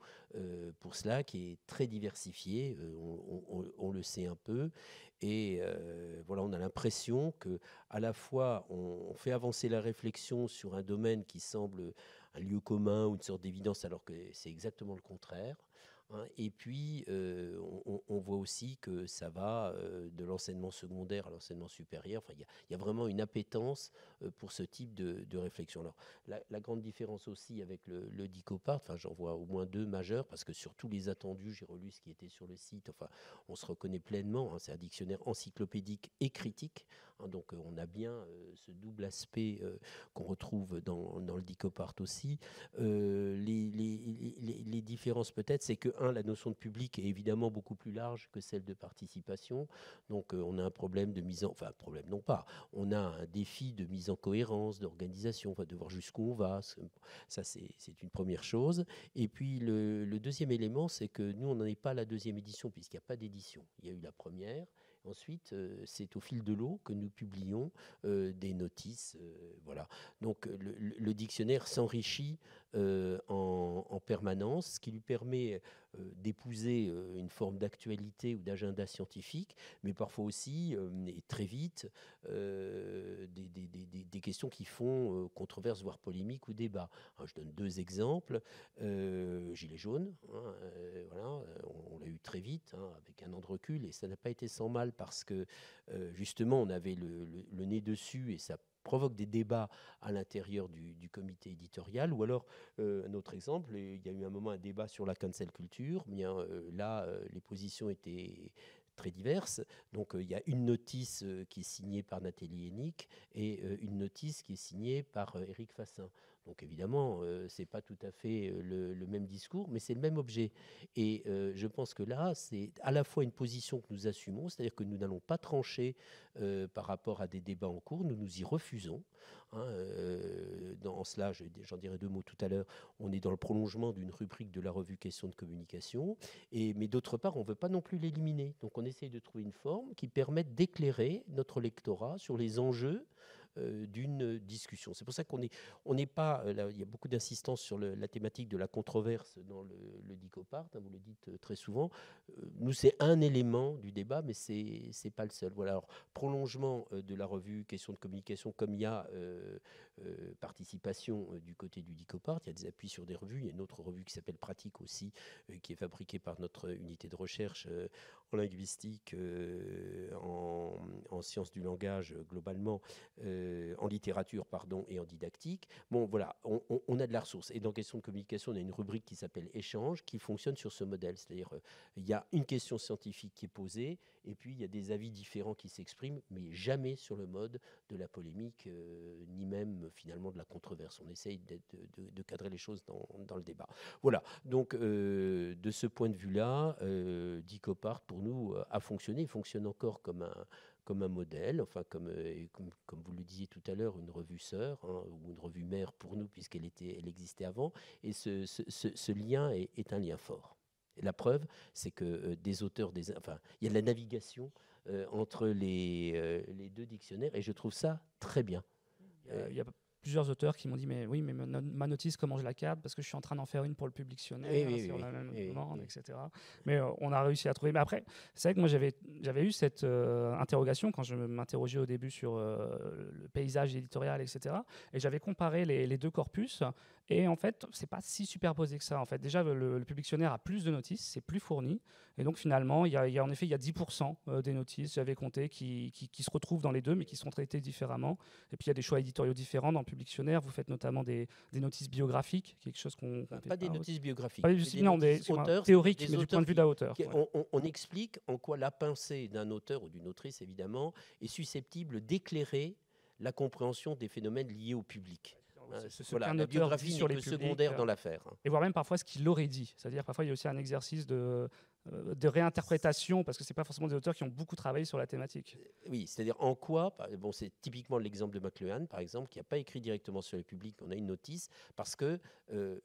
pour cela, qui est très diversifié, on le sait un peu. Et voilà, on a l'impression que à la fois on fait avancer la réflexion sur un domaine qui semble un lieu commun ou une sorte d'évidence, alors que c'est exactement le contraire. Et puis, on voit aussi que ça va de l'enseignement secondaire à l'enseignement supérieur. Enfin, il y a vraiment une appétence pour ce type de réflexion. Alors, la grande différence aussi avec le Dicopart, enfin, j'en vois au moins 2 majeurs, parce que sur tous les attendus, j'ai relu ce qui était sur le site. Enfin, on se reconnaît pleinement. C'est un dictionnaire encyclopédique et critique. Donc, on a bien ce double aspect qu'on retrouve dans le Dicopart aussi. Les différences peut-être, c'est que la notion de public est évidemment beaucoup plus large que celle de participation. Donc on a un problème de mise en... Enfin, un problème non pas. On a un défi de mise en cohérence, d'organisation, de voir jusqu'où on va. Ça, c'est une première chose. Et puis le deuxième élément, c'est que nous, on n'en est pas à la deuxième édition, puisqu'il n'y a pas d'édition. Il y a eu la première. Ensuite, c'est au fil de l'eau que nous publions des notices. Voilà. Donc le dictionnaire s'enrichit en permanence, ce qui lui permet d'épouser une forme d'actualité ou d'agenda scientifique, mais parfois aussi, et très vite, des questions qui font controverse, voire polémique ou débat. Alors, je donne 2 exemples. Gilets jaunes, voilà, on l'a eu très vite, avec un an de recul, et ça n'a pas été sans mal parce que justement, on avait le nez dessus et ça provoque des débats à l'intérieur du comité éditorial. Ou alors, un autre exemple, il y a eu un moment un débat sur la cancel culture. Bien, là, les positions étaient très diverses. Donc, il y a une notice qui est signée par Nathalie Hennig et une notice qui est signée par Éric Fassin. Donc, évidemment, ce n'est pas tout à fait le même discours, mais c'est le même objet. Et je pense que là, c'est à la fois une position que nous assumons, c'est-à-dire que nous n'allons pas trancher par rapport à des débats en cours, nous y refusons. Dans cela, j'en dirai 2 mots tout à l'heure, on est dans le prolongement d'une rubrique de la revue Questions de communication, mais d'autre part, on ne veut pas non plus l'éliminer. Donc on essaye de trouver une forme qui permette d'éclairer notre lectorat sur les enjeux d'une discussion. C'est pour ça qu'on n'est pas... Là, il y a beaucoup d'insistance sur la thématique de la controverse dans le Dicopart, vous le dites très souvent. Nous, c'est un élément du débat, mais ce n'est pas le seul. Voilà. Alors, prolongement de la revue Questions de communication, comme il y a participation du côté du Dicopart, il y a des appuis sur des revues. Il y a une autre revue qui s'appelle Pratique aussi, qui est fabriquée par notre unité de recherche en linguistique, en sciences du langage globalement, en littérature, pardon, et en didactique. Bon, voilà, on a de la ressource. Et dans Questions de communication, on a une rubrique qui s'appelle Échange, qui fonctionne sur ce modèle. C'est-à-dire, il y a une question scientifique qui est posée, et puis il y a des avis différents qui s'expriment, mais jamais sur le mode de la polémique, ni même finalement de la controverse. On essaye de cadrer les choses dans le débat. Voilà, donc de ce point de vue-là, Dicopart, pour nous, a fonctionné. Il fonctionne encore comme un modèle, enfin comme vous le disiez tout à l'heure, une revue sœur, ou une revue mère pour nous, puisqu'elle existait avant. Et ce lien est un lien fort. Et la preuve, c'est que des auteurs, enfin, il y a de la navigation entre les 2 dictionnaires, et je trouve ça très bien.
Il y a plusieurs auteurs qui m'ont dit mais oui, mais ma notice, comment je la cadre, parce que je suis en train d'en faire une pour le publictionnaire, sur la même commande, etc. Mais on a réussi à trouver. Mais après, c'est vrai que moi j'avais eu cette interrogation quand je m'interrogeais au début sur le paysage éditorial, etc. Et j'avais comparé les 2 corpus. Et en fait, c'est pas si superposé que ça. En fait, déjà, le publictionnaire a plus de notices, c'est plus fourni. Et donc, finalement, il y a 10% des notices, j'avais compté, qui se retrouvent dans les 2, mais qui sont traitées différemment. Et puis, il y a des choix éditoriaux différents dans le publictionnaire. Vous faites notamment des notices biographiques, quelque chose qu'on
pas des notices biographiques.
Auteurs, théoriques, mais du point de vue de l'auteur.
On explique en quoi la pensée d'un auteur ou d'une autrice, évidemment, est susceptible d'éclairer la compréhension des phénomènes liés au public.
ce
Voilà,
qu'un
la
auteur
biographie
dit
n'est
sur les
que
publics,
secondaire dans l'affaire.
et voire même parfois ce qu'il aurait dit. C'est-à-dire parfois il y a aussi un exercice de réinterprétation, parce que c'est pas forcément des auteurs qui ont beaucoup travaillé sur la thématique.
Oui, c'est-à-dire en quoi, bon, c'est typiquement l'exemple de McLuhan, par exemple, qui n'a pas écrit directement sur les publics, on a une notice, parce que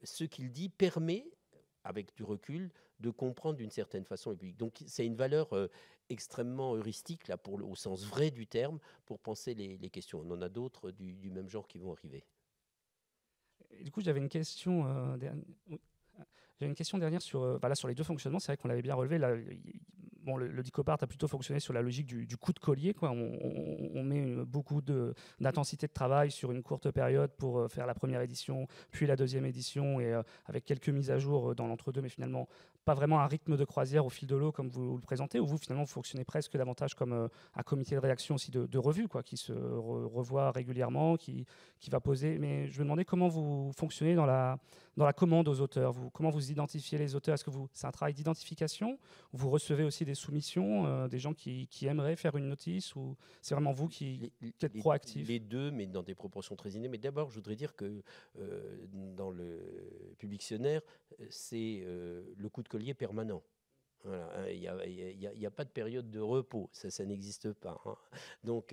ce qu'il dit permet, avec du recul, de comprendre d'une certaine façon les publics. Donc c'est une valeur extrêmement heuristique, là, au sens vrai du terme, pour penser les questions. On en a d'autres du même genre qui vont arriver.
Et du coup, j'avais une question dernière sur, sur les deux fonctionnements. C'est vrai qu'on l'avait bien relevé. Là, le Dicopart a plutôt fonctionné sur la logique du coup de collier, quoi. On met beaucoup d'intensité de travail sur une courte période pour faire la première édition, puis la deuxième édition, et avec quelques mises à jour dans l'entre-deux, mais finalement pas vraiment un rythme de croisière au fil de l'eau comme vous le présentez, ou vous finalement vous fonctionnez presque davantage comme un comité de rédaction aussi de revue, quoi, qui se revoit régulièrement, qui va poser. Mais je me demandais comment vous fonctionnez dans la commande aux auteurs. Comment vous identifiez les auteurs? Est-ce que c'est un travail d'identification? Vous recevez aussi des soumissions, des gens qui aimeraient faire une notice, ou c'est vraiment vous qui êtes proactif?
Les deux, mais dans des proportions très innées. Mais d'abord, je voudrais dire que dans le Publictionnaire, c'est le coup de collier permanent. Voilà, il n'y a pas de période de repos, ça n'existe pas. Hein. Donc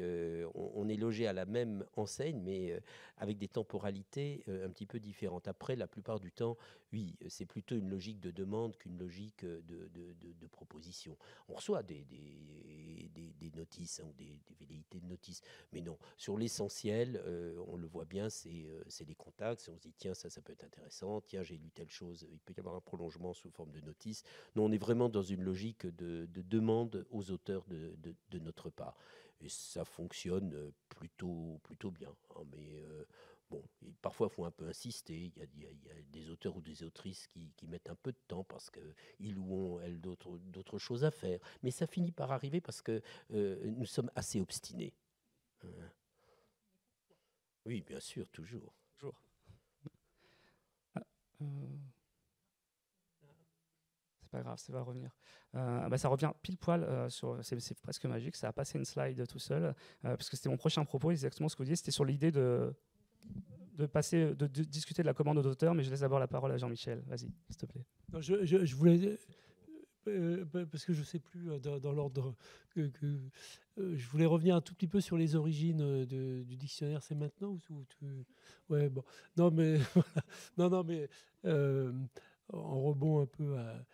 on est logé à la même enseigne, mais avec des temporalités un petit peu différentes. Après, la plupart du temps, oui, c'est plutôt une logique de demande qu'une logique de proposition. On reçoit des notices, hein, ou des velléités de notices, mais non, sur l'essentiel, on le voit bien, c'est les contacts. On se dit, tiens, ça peut être intéressant, tiens, j'ai lu telle chose, il peut y avoir un prolongement sous forme de notice. Non, on est vraiment dans une logique de demande aux auteurs de notre part. Et ça fonctionne plutôt bien. Hein, mais bon, parfois, il faut un peu insister. Il y a des auteurs ou des autrices qui mettent un peu de temps parce qu'ils ou ont, elles, d'autres choses à faire. Mais ça finit par arriver parce que nous sommes assez obstinés. Oui, bien sûr, toujours.
Toujours. C'est pas grave, ça va revenir. Ça revient pile poil c'est presque magique. Ça a passé une slide tout seul, parce que c'était mon prochain propos, exactement ce que vous disiez. C'était sur l'idée de discuter de la commande aux auteurs, mais je laisse d'abord la parole à Jean-Michel. Vas-y, s'il te plaît.
Non, je voulais, parce que je ne sais plus dans l'ordre je voulais revenir un tout petit peu sur les origines du dictionnaire. C'est maintenant ouais, bon. Non, mais non, mais en rebond un peu à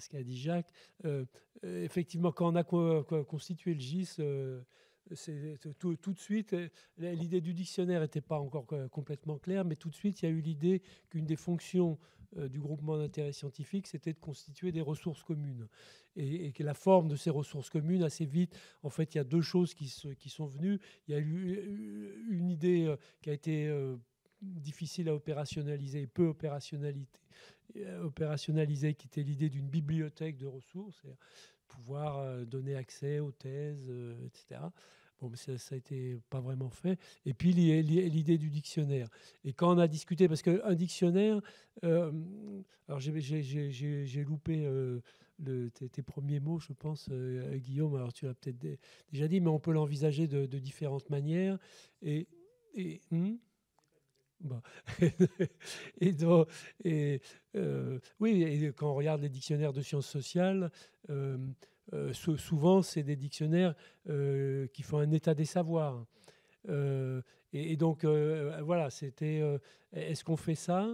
ce qu'a dit Jacques. Effectivement, quand on a constitué le GIS, tout de suite, l'idée du dictionnaire n'était pas encore complètement claire, mais tout de suite, il y a eu l'idée qu'une des fonctions du groupement d'intérêt scientifique, c'était de constituer des ressources communes. Et que la forme de ces ressources communes, assez vite, en fait, il y a deux choses qui sont venues. Il y a eu une idée qui a été difficile à opérationnaliser, peu opérationnalisée, qui était l'idée d'une bibliothèque de ressources, pouvoir donner accès aux thèses, etc. Bon, mais ça n'a été pas vraiment fait. Et puis l'idée du dictionnaire. Et quand on a discuté, parce qu'un dictionnaire, alors j'ai loupé tes premiers mots, je pense, Guillaume. Alors tu l'as peut-être déjà dit, mais on peut l'envisager de différentes manières. Bon. Oui, et quand on regarde les dictionnaires de sciences sociales, souvent c'est des dictionnaires qui font un état des savoirs. Et donc voilà, c'était est-ce qu'on fait ça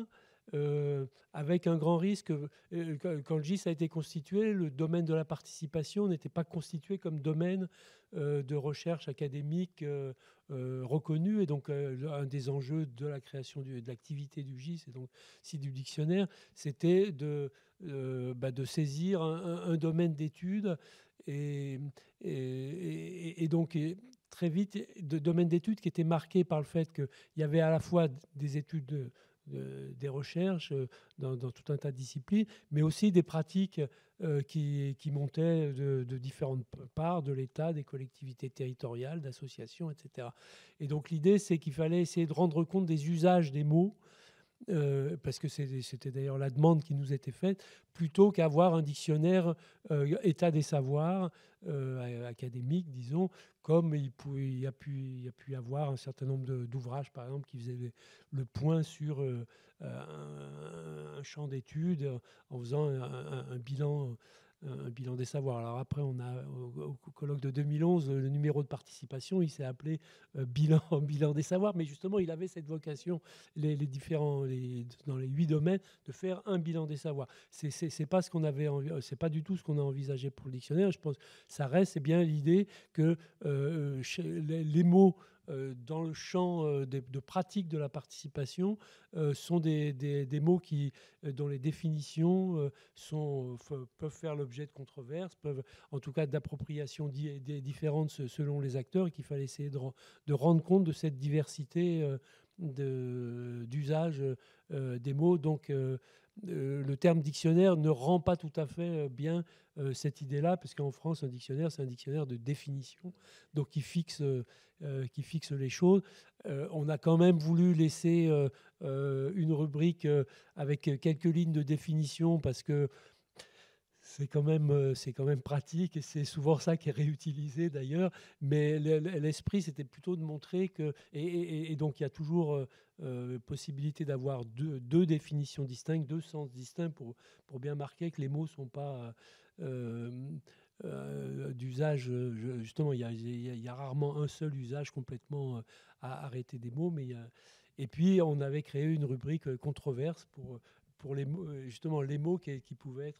avec un grand risque? Quand le GIS a été constitué, le domaine de la participation n'était pas constitué comme domaine de recherche académique reconnu, et donc un des enjeux de la création de l'activité du GIS et donc si du dictionnaire, c'était de saisir un domaine d'études et donc très vite de domaine d'études qui était marqué par le fait qu'il y avait à la fois des études des recherches dans tout un tas de disciplines, mais aussi des pratiques qui montaient de différentes parts de l'État, des collectivités territoriales, d'associations, etc. Et donc l'idée, c'est qu'il fallait essayer de rendre compte des usages des mots parce que c'était d'ailleurs la demande qui nous était faite, plutôt qu'avoir un dictionnaire état des savoirs académique, disons, comme il y a pu avoir un certain nombre d'ouvrages, par exemple, qui faisaient le point sur un champ d'études en faisant un bilan des savoirs. Alors après, on a au colloque de 2011, le numéro de participation, il s'est appelé bilan des savoirs, mais justement, il avait cette vocation, dans les 8 domaines, de faire un bilan des savoirs. C'est pas ce qu'on avait, c'est pas du tout ce qu'on a envisagé pour le dictionnaire. Je pense que ça reste, c'est bien l'idée que les mots dans le champ de pratique de la participation sont des mots dont les définitions peuvent faire l'objet de controverses, peuvent en tout cas d'appropriations différentes selon les acteurs, et qu'il fallait essayer de rendre compte de cette diversité d'usage des mots. Donc le terme dictionnaire ne rend pas tout à fait bien cette idée-là, parce qu'en France, un dictionnaire, c'est un dictionnaire de définition, donc qui fixe les choses. On a quand même voulu laisser une rubrique avec quelques lignes de définition, parce que c'est quand même pratique, et c'est souvent ça qui est réutilisé d'ailleurs. Mais l'esprit, c'était plutôt de montrer que... Et donc, il y a toujours possibilité d'avoir deux définitions distinctes, deux sens distincts pour bien marquer que les mots ne sont pas d'usage. Justement, il y a rarement un seul usage complètement arrêté des mots. Et puis, on avait créé une rubrique controverse pour les mots, justement les mots qui pouvaient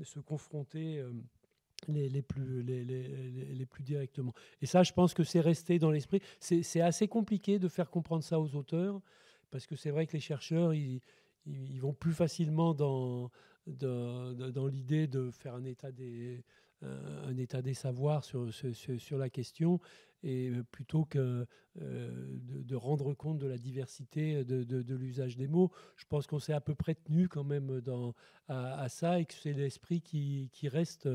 se confronter les plus directement. Et ça, je pense que c'est resté dans l'esprit. C'est assez compliqué de faire comprendre ça aux auteurs, parce que c'est vrai que les chercheurs, ils vont plus facilement dans l'idée de faire un état des savoirs sur la question, et plutôt que de rendre compte de la diversité de l'usage des mots. Je pense qu'on s'est à peu près tenu quand même à ça, et que c'est l'esprit qui reste,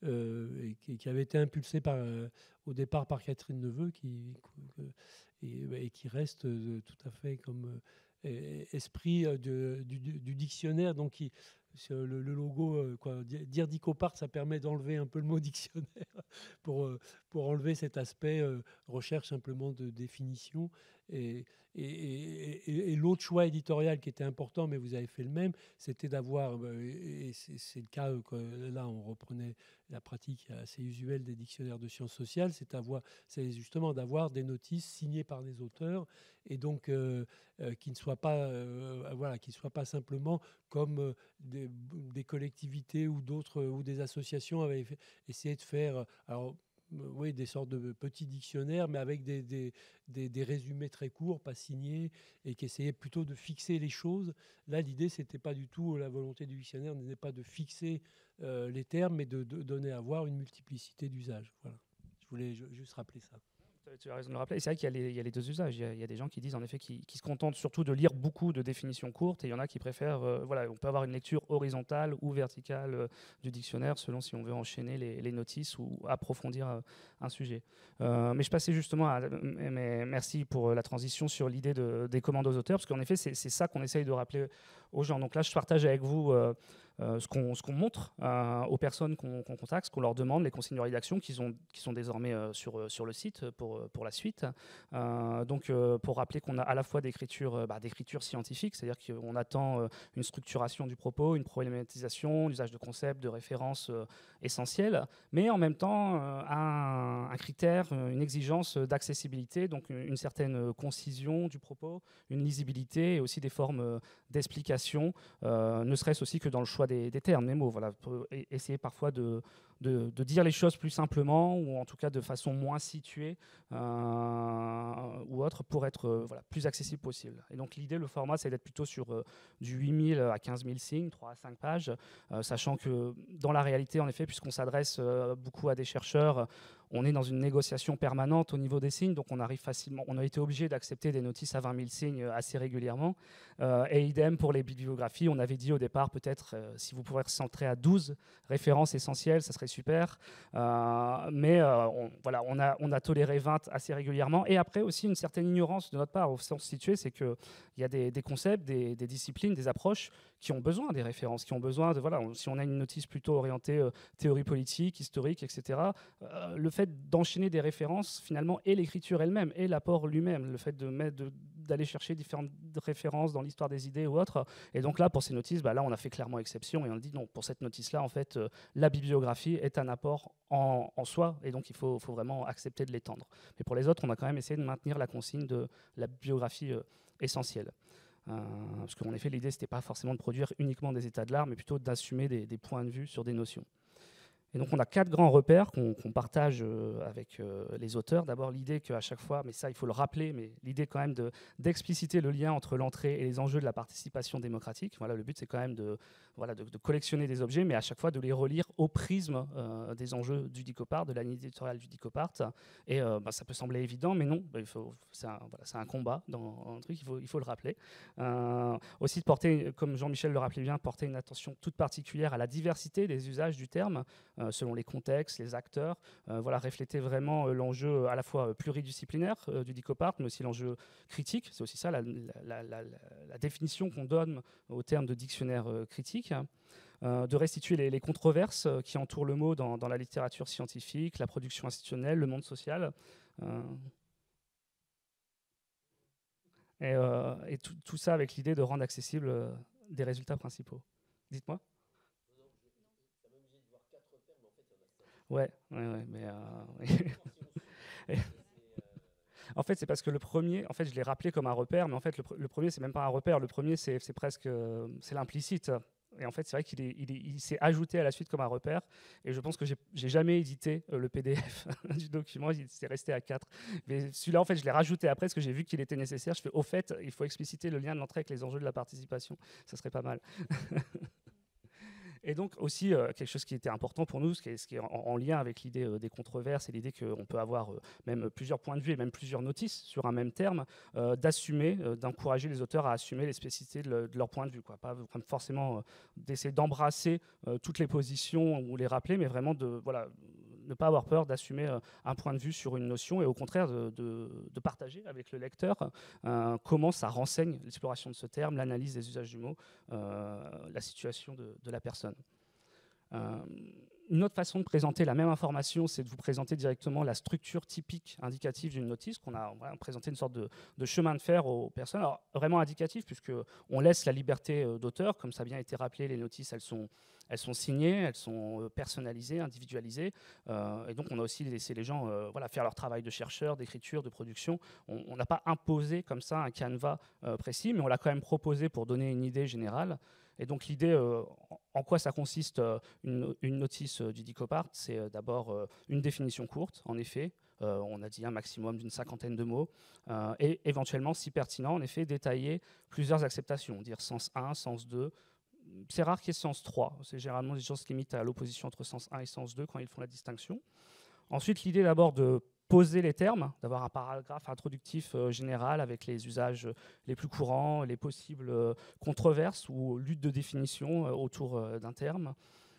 et qui avait été impulsé au départ par Catherine Neveu, et qui reste tout à fait comme esprit du dictionnaire. Donc le logo, dire Dicopart, ça permet d'enlever un peu le mot dictionnaire pour enlever cet aspect recherche simplement de définition. Et l'autre choix éditorial qui était important, mais vous avez fait le même, c'était d'avoir, et c'est le cas, là on reprenait la pratique assez usuelle des dictionnaires de sciences sociales, c'est justement d'avoir des notices signées par des auteurs, et donc qui ne soient pas simplement comme des collectivités ou d'autres, ou des associations avaient essayé de faire. Alors, oui, des sortes de petits dictionnaires, mais avec des résumés très courts, pas signés, et qui essayaient plutôt de fixer les choses. Là, l'idée, c'était pas du tout, la volonté du dictionnaire n'était pas de fixer les termes, mais de donner à voir une multiplicité d'usages. Voilà. Je voulais juste rappeler ça.
Tu as raison de le rappeler. C'est vrai qu'il y a les deux usages. Il y a des gens qui disent en effet qu'ils se contentent surtout de lire beaucoup de définitions courtes, et il y en a qui préfèrent. On peut avoir une lecture horizontale ou verticale du dictionnaire selon si on veut enchaîner les notices ou approfondir un sujet. Mais je passais justement mais merci pour la transition sur l'idée des commandes aux auteurs, parce qu'en effet, c'est ça qu'on essaye de rappeler aux gens. Donc là, je partage avec vous ce qu'on montre aux personnes qu'on contacte, ce qu'on leur demande, les consignes de rédaction qui sont désormais sur le site pour la suite. Donc pour rappeler qu'on a à la fois d'écriture scientifique, c'est-à-dire qu'on attend une structuration du propos, une problématisation, l'usage de concepts, de références essentielles, mais en même temps un critère, une exigence d'accessibilité, donc une certaine concision du propos, une lisibilité, et aussi des formes d'explication, ne serait-ce aussi que dans le choix des termes, des mots. Voilà, pour essayer parfois de dire les choses plus simplement, ou en tout cas de façon moins située ou autre, pour être plus accessible possible. Et donc l'idée, le format, c'est d'être plutôt sur du 8000 à 15 000 signes, 3 à 5 pages, sachant que dans la réalité, en effet, puisqu'on s'adresse beaucoup à des chercheurs, on est dans une négociation permanente au niveau des signes, donc on arrive facilement. On a été obligé d'accepter des notices à 20 000 signes assez régulièrement. Et idem pour les bibliographies, on avait dit au départ peut-être si vous pouvez recentrer à 12 références essentielles, ça serait super. Mais on a toléré 20 assez régulièrement. Et après aussi une certaine ignorance de notre part au sens situé, c'est qu'il y a des concepts, des disciplines, des approches qui ont besoin des références, qui ont besoin de, voilà, si on a une notice plutôt orientée théorie politique, historique, etc., le fait d'enchaîner des références, finalement, et l'écriture elle-même, et l'apport lui-même, le fait d'aller chercher différentes références dans l'histoire des idées ou autres. Et donc là, pour ces notices, là, on a fait clairement exception, et on dit non, pour cette notice-là, en fait, la bibliographie est un apport en soi, et donc il faut vraiment accepter de l'étendre. Mais pour les autres, on a quand même essayé de maintenir la consigne de la biographie essentielle. Parce qu'en effet, l'idée, c'était pas forcément de produire uniquement des états de l'art, mais plutôt d'assumer des points de vue sur des notions. Et donc, on a 4 grands repères qu'on partage avec les auteurs. D'abord, l'idée qu'à chaque fois, mais ça, il faut le rappeler, mais l'idée quand même d'expliciter le lien entre l'entrée et les enjeux de la participation démocratique. Voilà, le but, c'est quand même de collectionner des objets, mais à chaque fois de les relire au prisme des enjeux du Dicopart, de la ligne éditoriale du Dicopart. Et ça peut sembler évident, mais non, c'est un combat dans un truc, il faut le rappeler. Aussi de porter, comme Jean-Michel le rappelait bien, porter une attention toute particulière à la diversité des usages du terme, selon les contextes, les acteurs, refléter vraiment l'enjeu à la fois pluridisciplinaire du Dicopart, mais aussi l'enjeu critique. C'est aussi ça la définition qu'on donne au terme de dictionnaire critique. De restituer les controverses qui entourent le mot dans la littérature scientifique, la production institutionnelle, le monde social. Et tout ça avec l'idée de rendre accessibles des résultats principaux. Dites-moi. Ouais, mais en fait, c'est parce que le premier, en fait, je l'ai rappelé comme un repère, mais en fait, le premier, c'est même pas un repère. Le premier, c'est presque, c'est l'implicite. Et en fait, c'est vrai qu'il s'est ajouté à la suite comme un repère. Et je pense que j'ai jamais édité le PDF du document. Il s'est resté à 4. Mais celui-là, en fait, je l'ai rajouté après parce que j'ai vu qu'il était nécessaire. Je fais, au fait, il faut expliciter le lien de l'entrée avec les enjeux de la participation. Ça serait pas mal. Et donc aussi, quelque chose qui était important pour nous, ce qui est en lien avec l'idée des controverses et l'idée qu'on peut avoir même plusieurs points de vue et même plusieurs notices sur un même terme, d'assumer, d'encourager les auteurs à assumer les spécificités de leur point de vue. Pas forcément d'essayer d'embrasser toutes les positions ou les rappeler, mais vraiment ne pas avoir peur d'assumer un point de vue sur une notion et au contraire de partager avec le lecteur comment ça renseigne l'exploration de ce terme, l'analyse des usages du mot, la situation de la personne. Une autre façon de présenter la même information, c'est de vous présenter directement la structure typique indicative d'une notice, qu'on a présenté une sorte de chemin de fer aux personnes. Alors, vraiment indicatif, puisqu'on laisse la liberté d'auteur, comme ça a bien été rappelé, les notices, elles sont signées, elles sont personnalisées, individualisées, et donc on a aussi laissé les gens faire leur travail de chercheur, d'écriture, de production. On n'a pas imposé comme ça un canevas précis, mais on l'a quand même proposé pour donner une idée générale. Et donc l'idée, en quoi ça consiste une notice du Dicopart, c'est d'abord une définition courte, en effet. On a dit un maximum d'une 50aine de mots, et éventuellement, si pertinent, en effet, détailler plusieurs acceptations, dire sens 1, sens 2. C'est rare qu'il y ait sens 3. C'est généralement des gens se limitent à l'opposition entre sens 1 et sens 2 quand ils font la distinction. Ensuite, l'idée d'abord de poser les termes, d'avoir un paragraphe introductif général avec les usages les plus courants, les possibles controverses ou luttes de définition autour d'un terme.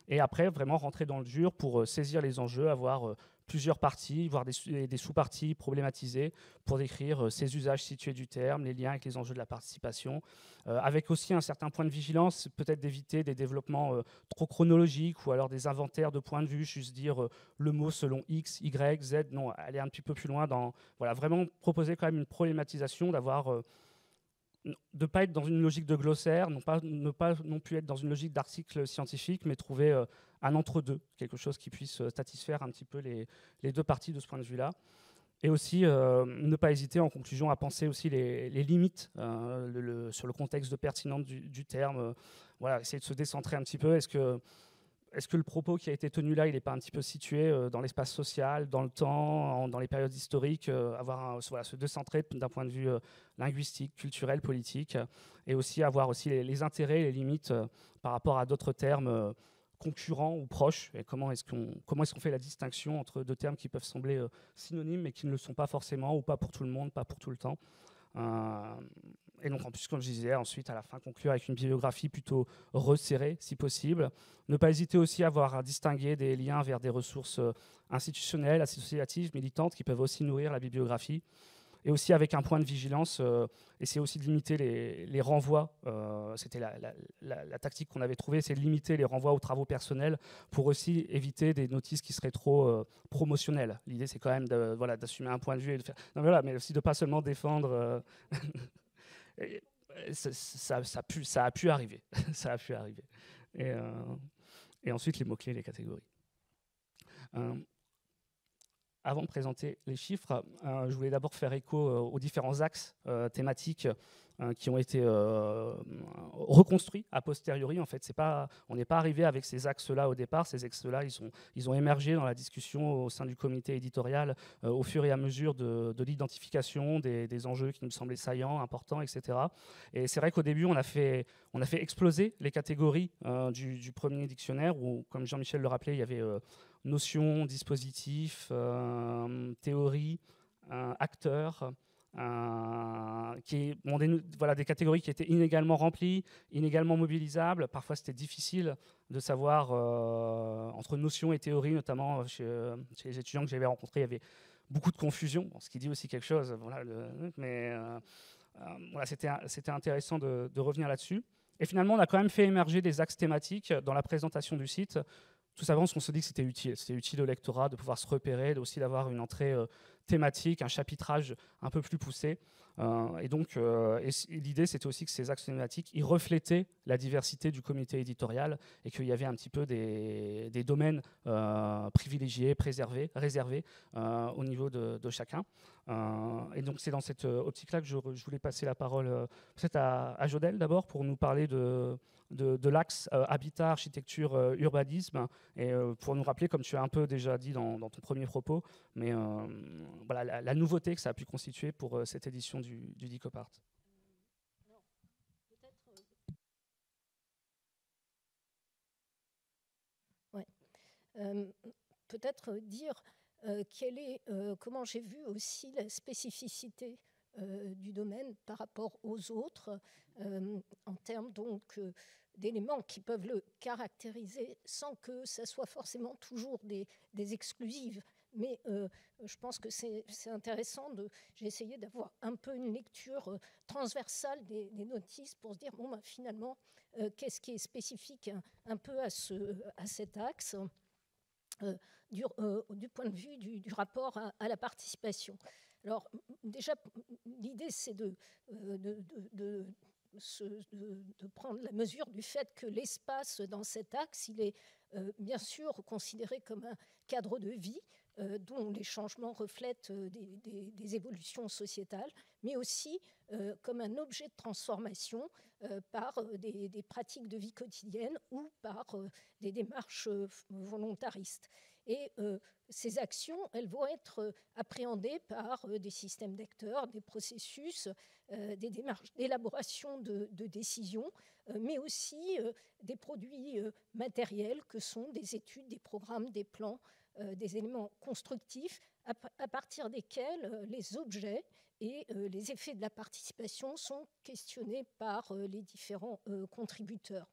Et après, vraiment rentrer dans le dur pour saisir les enjeux, avoir plusieurs parties, voire des sous-parties problématisées pour décrire ces usages situés du terme, les liens avec les enjeux de la participation, avec aussi un certain point de vigilance, peut-être d'éviter des développements trop chronologiques ou alors des inventaires de points de vue, juste dire le mot selon X, Y, Z, non, aller un petit peu plus loin dans, vraiment proposer quand même une problématisation, de ne pas être dans une logique de glossaire, ne pas non plus être dans une logique d'article scientifique, mais trouver un entre-deux, quelque chose qui puisse satisfaire un petit peu les deux parties de ce point de vue-là. Et aussi, ne pas hésiter en conclusion à penser aussi les limites sur le contexte de pertinence du terme. Essayer de se décentrer un petit peu. Est-ce que le propos qui a été tenu là, il n'est pas un petit peu situé dans l'espace social, dans le temps, dans les périodes historiques, se décentrer d'un point de vue linguistique, culturel, politique, et aussi avoir aussi les intérêts et les limites par rapport à d'autres termes concurrents ou proches, et comment est-ce qu'on fait la distinction entre deux termes qui peuvent sembler synonymes mais qui ne le sont pas forcément, ou pas pour tout le monde, pas pour tout le temps. et donc, en plus, comme je disais, ensuite, à la fin, conclure avec une bibliographie plutôt resserrée, si possible. Ne pas hésiter aussi à distinguer des liens vers des ressources institutionnelles, associatives, militantes, qui peuvent aussi nourrir la bibliographie. Et aussi avec un point de vigilance, essayer aussi de limiter les renvois. C'était la tactique qu'on avait trouvée, c'est de limiter les renvois aux travaux personnels pour aussi éviter des notices qui seraient trop promotionnelles. L'idée, c'est quand même d'assumer un point de vue, et de faire, non, voilà, mais aussi de ne pas seulement défendre. Ça a pu arriver. Ça a pu arriver. Et ensuite, les mots-clés, les catégories. Avant de présenter les chiffres, je voulais d'abord faire écho aux différents axes thématiques qui ont été reconstruits a posteriori. En fait, on n'est pas arrivé avec ces axes-là au départ. Ces axes-là, ils ont émergé dans la discussion au sein du comité éditorial au fur et à mesure de l'identification des enjeux qui nous semblaient saillants, importants, etc. Et c'est vrai qu'au début, on a fait exploser les catégories du premier dictionnaire où, comme Jean-Michel le rappelait, il y avait notions, dispositifs, théorie, acteurs, des catégories qui étaient inégalement remplies, inégalement mobilisables. Parfois, c'était difficile de savoir entre notions et théorie, notamment chez les étudiants que j'avais rencontrés, il y avait beaucoup de confusion, ce qui dit aussi quelque chose. C'était intéressant de revenir là-dessus. Et finalement, on a quand même fait émerger des axes thématiques dans la présentation du site. Tout simplement parce qu'on se dit que c'était utile. C'était utile au lectorat de pouvoir se repérer, aussi d'avoir une entrée thématique, un chapitrage un peu plus poussé. Et donc, l'idée, c'était aussi que ces axes thématiques, ils reflétaient la diversité du comité éditorial et qu'il y avait un petit peu des domaines privilégiés, réservés au niveau de chacun. Et donc, c'est dans cette optique-là que je voulais passer la parole peut-être à Jodelle d'abord pour nous parler de l'axe habitat, architecture, urbanisme, et pour nous rappeler, comme tu as un peu déjà dit dans ton premier propos, mais voilà, la nouveauté que ça a pu constituer pour cette édition du Dicopart.
Peut-être dire comment j'ai vu aussi la spécificité du domaine par rapport aux autres, en termes donc d'éléments qui peuvent le caractériser sans que ça soit forcément toujours des exclusives. Mais je pense que c'est intéressant. J'ai essayé d'avoir un peu une lecture transversale des notices pour se dire, finalement, qu'est-ce qui est spécifique un peu à cet axe du point de vue du rapport à la participation. Alors, déjà, l'idée, c'est de prendre la mesure du fait que l'espace dans cet axe, il est bien sûr considéré comme un cadre de vie dont les changements reflètent des évolutions sociétales, mais aussi comme un objet de transformation par des pratiques de vie quotidienne ou par des démarches volontaristes. Et ces actions, elles vont être appréhendées par des systèmes d'acteurs, des processus, des démarches d'élaboration de décisions, mais aussi des produits matériels que sont des études, des programmes, des plans, des éléments constructifs à partir desquels les objets et les effets de la participation sont questionnés par les différents contributeurs.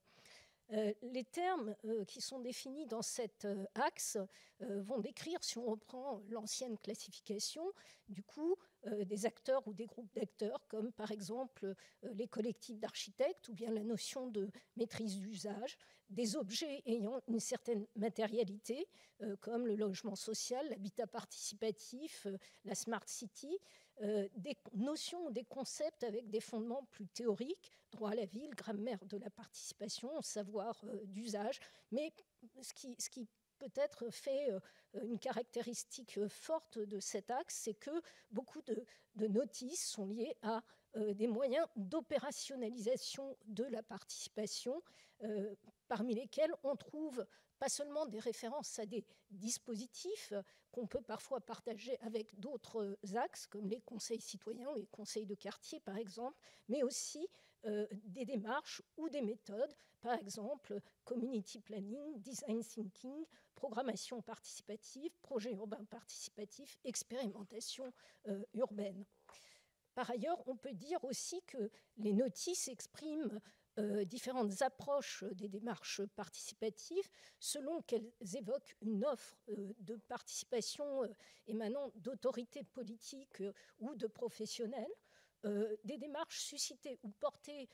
Les termes qui sont définis dans cet axe vont décrire, si on reprend l'ancienne classification, du coup, des acteurs ou des groupes d'acteurs, comme par exemple les collectifs d'architectes ou bien la notion de maîtrise d'usage, des objets ayant une certaine matérialité, comme le logement social, l'habitat participatif, la smart city, des notions ou des concepts avec des fondements plus théoriques, droit à la ville, grammaire de la participation, savoir d'usage, mais ce qui peut-être fait une caractéristique forte de cet axe, c'est que beaucoup de notices sont liées à des moyens d'opérationnalisation de la participation, parmi lesquels on trouve pas seulement des références à des dispositifs qu'on peut parfois partager avec d'autres axes, comme les conseils citoyens, les conseils de quartier par exemple, mais aussi des démarches ou des méthodes, par exemple community planning, design thinking, programmation participative, projet urbain participatif, expérimentation urbaine. Par ailleurs, on peut dire aussi que les notices expriment différentes approches des démarches participatives selon qu'elles évoquent une offre de participation émanant d'autorités politiques ou de professionnels, des démarches suscitées ou portées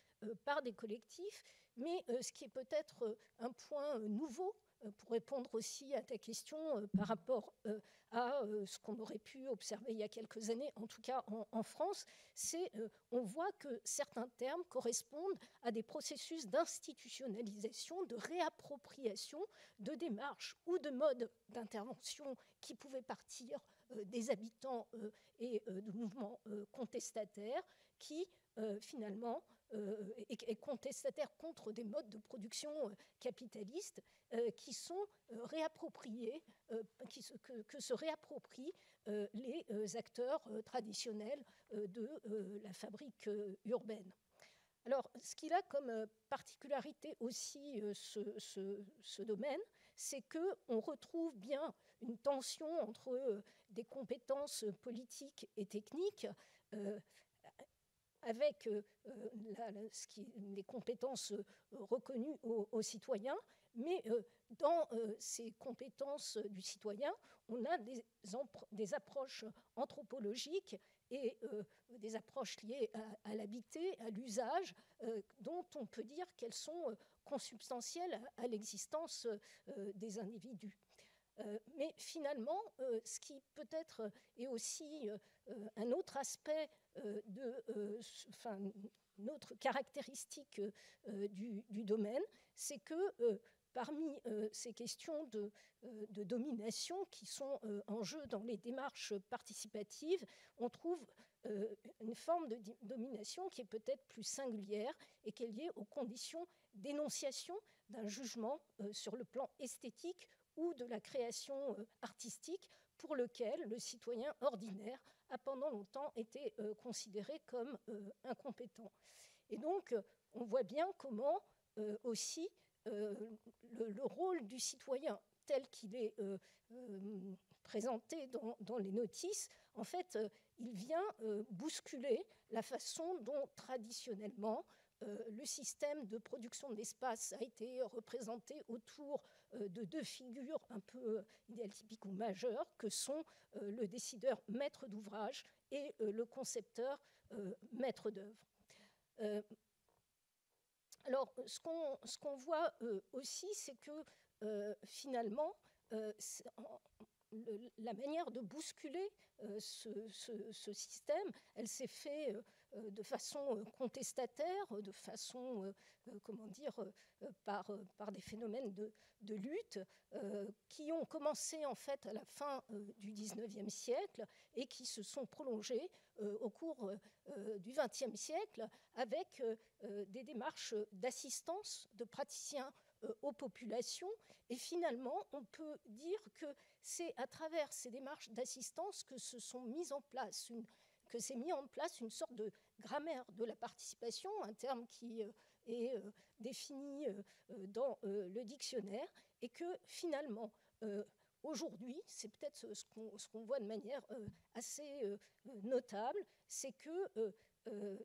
par des collectifs, mais ce qui est peut-être un point nouveau pour répondre aussi à ta question par rapport à ce qu'on aurait pu observer il y a quelques années, en tout cas en France, c'est on voit que certains termes correspondent à des processus d'institutionnalisation, de réappropriation de démarches ou de modes d'intervention qui pouvaient partir des habitants et de mouvements contestataires qui finalement est contestataire contre des modes de production capitalistes qui sont réappropriés, que se réapproprient les acteurs traditionnels de la fabrique urbaine. Alors, ce qu'il a comme particularité aussi ce domaine, c'est qu'on retrouve bien une tension entre des compétences politiques et techniques avec les compétences reconnues aux citoyens, mais dans ces compétences du citoyen, on a des approches anthropologiques et des approches liées à l'habité, à l'usage, dont on peut dire qu'elles sont consubstantielles à l'existence des individus. Mais finalement, ce qui peut-être est aussi un autre aspect une autre caractéristique du domaine, c'est que parmi ces questions de domination qui sont en jeu dans les démarches participatives, on trouve une forme de domination qui est peut-être plus singulière et qui est liée aux conditions d'énonciation d'un jugement sur le plan esthétique ou de la création artistique pour lequel le citoyen ordinaire a pendant longtemps été considéré comme incompétent. Et donc, on voit bien comment aussi le rôle du citoyen tel qu'il est présenté dans les notices, en fait, il vient bousculer la façon dont traditionnellement le système de production d'espace a été représenté autour de deux figures un peu idéaltypiques ou majeures que sont le décideur maître d'ouvrage et le concepteur maître d'œuvre. Alors, ce qu'on voit aussi, c'est que finalement, la manière de bousculer ce système, elle s'est faite de façon contestataire, de façon, comment dire, par des phénomènes de lutte qui ont commencé en fait à la fin du XIXe siècle et qui se sont prolongés au cours du XXe siècle avec des démarches d'assistance de praticiens aux populations. Et finalement, on peut dire que c'est à travers ces démarches d'assistance que s'est mis en place une sorte de grammaire de la participation, un terme qui est défini dans le dictionnaire, et que finalement, aujourd'hui, c'est peut-être ce qu'on voit de manière assez notable, c'est que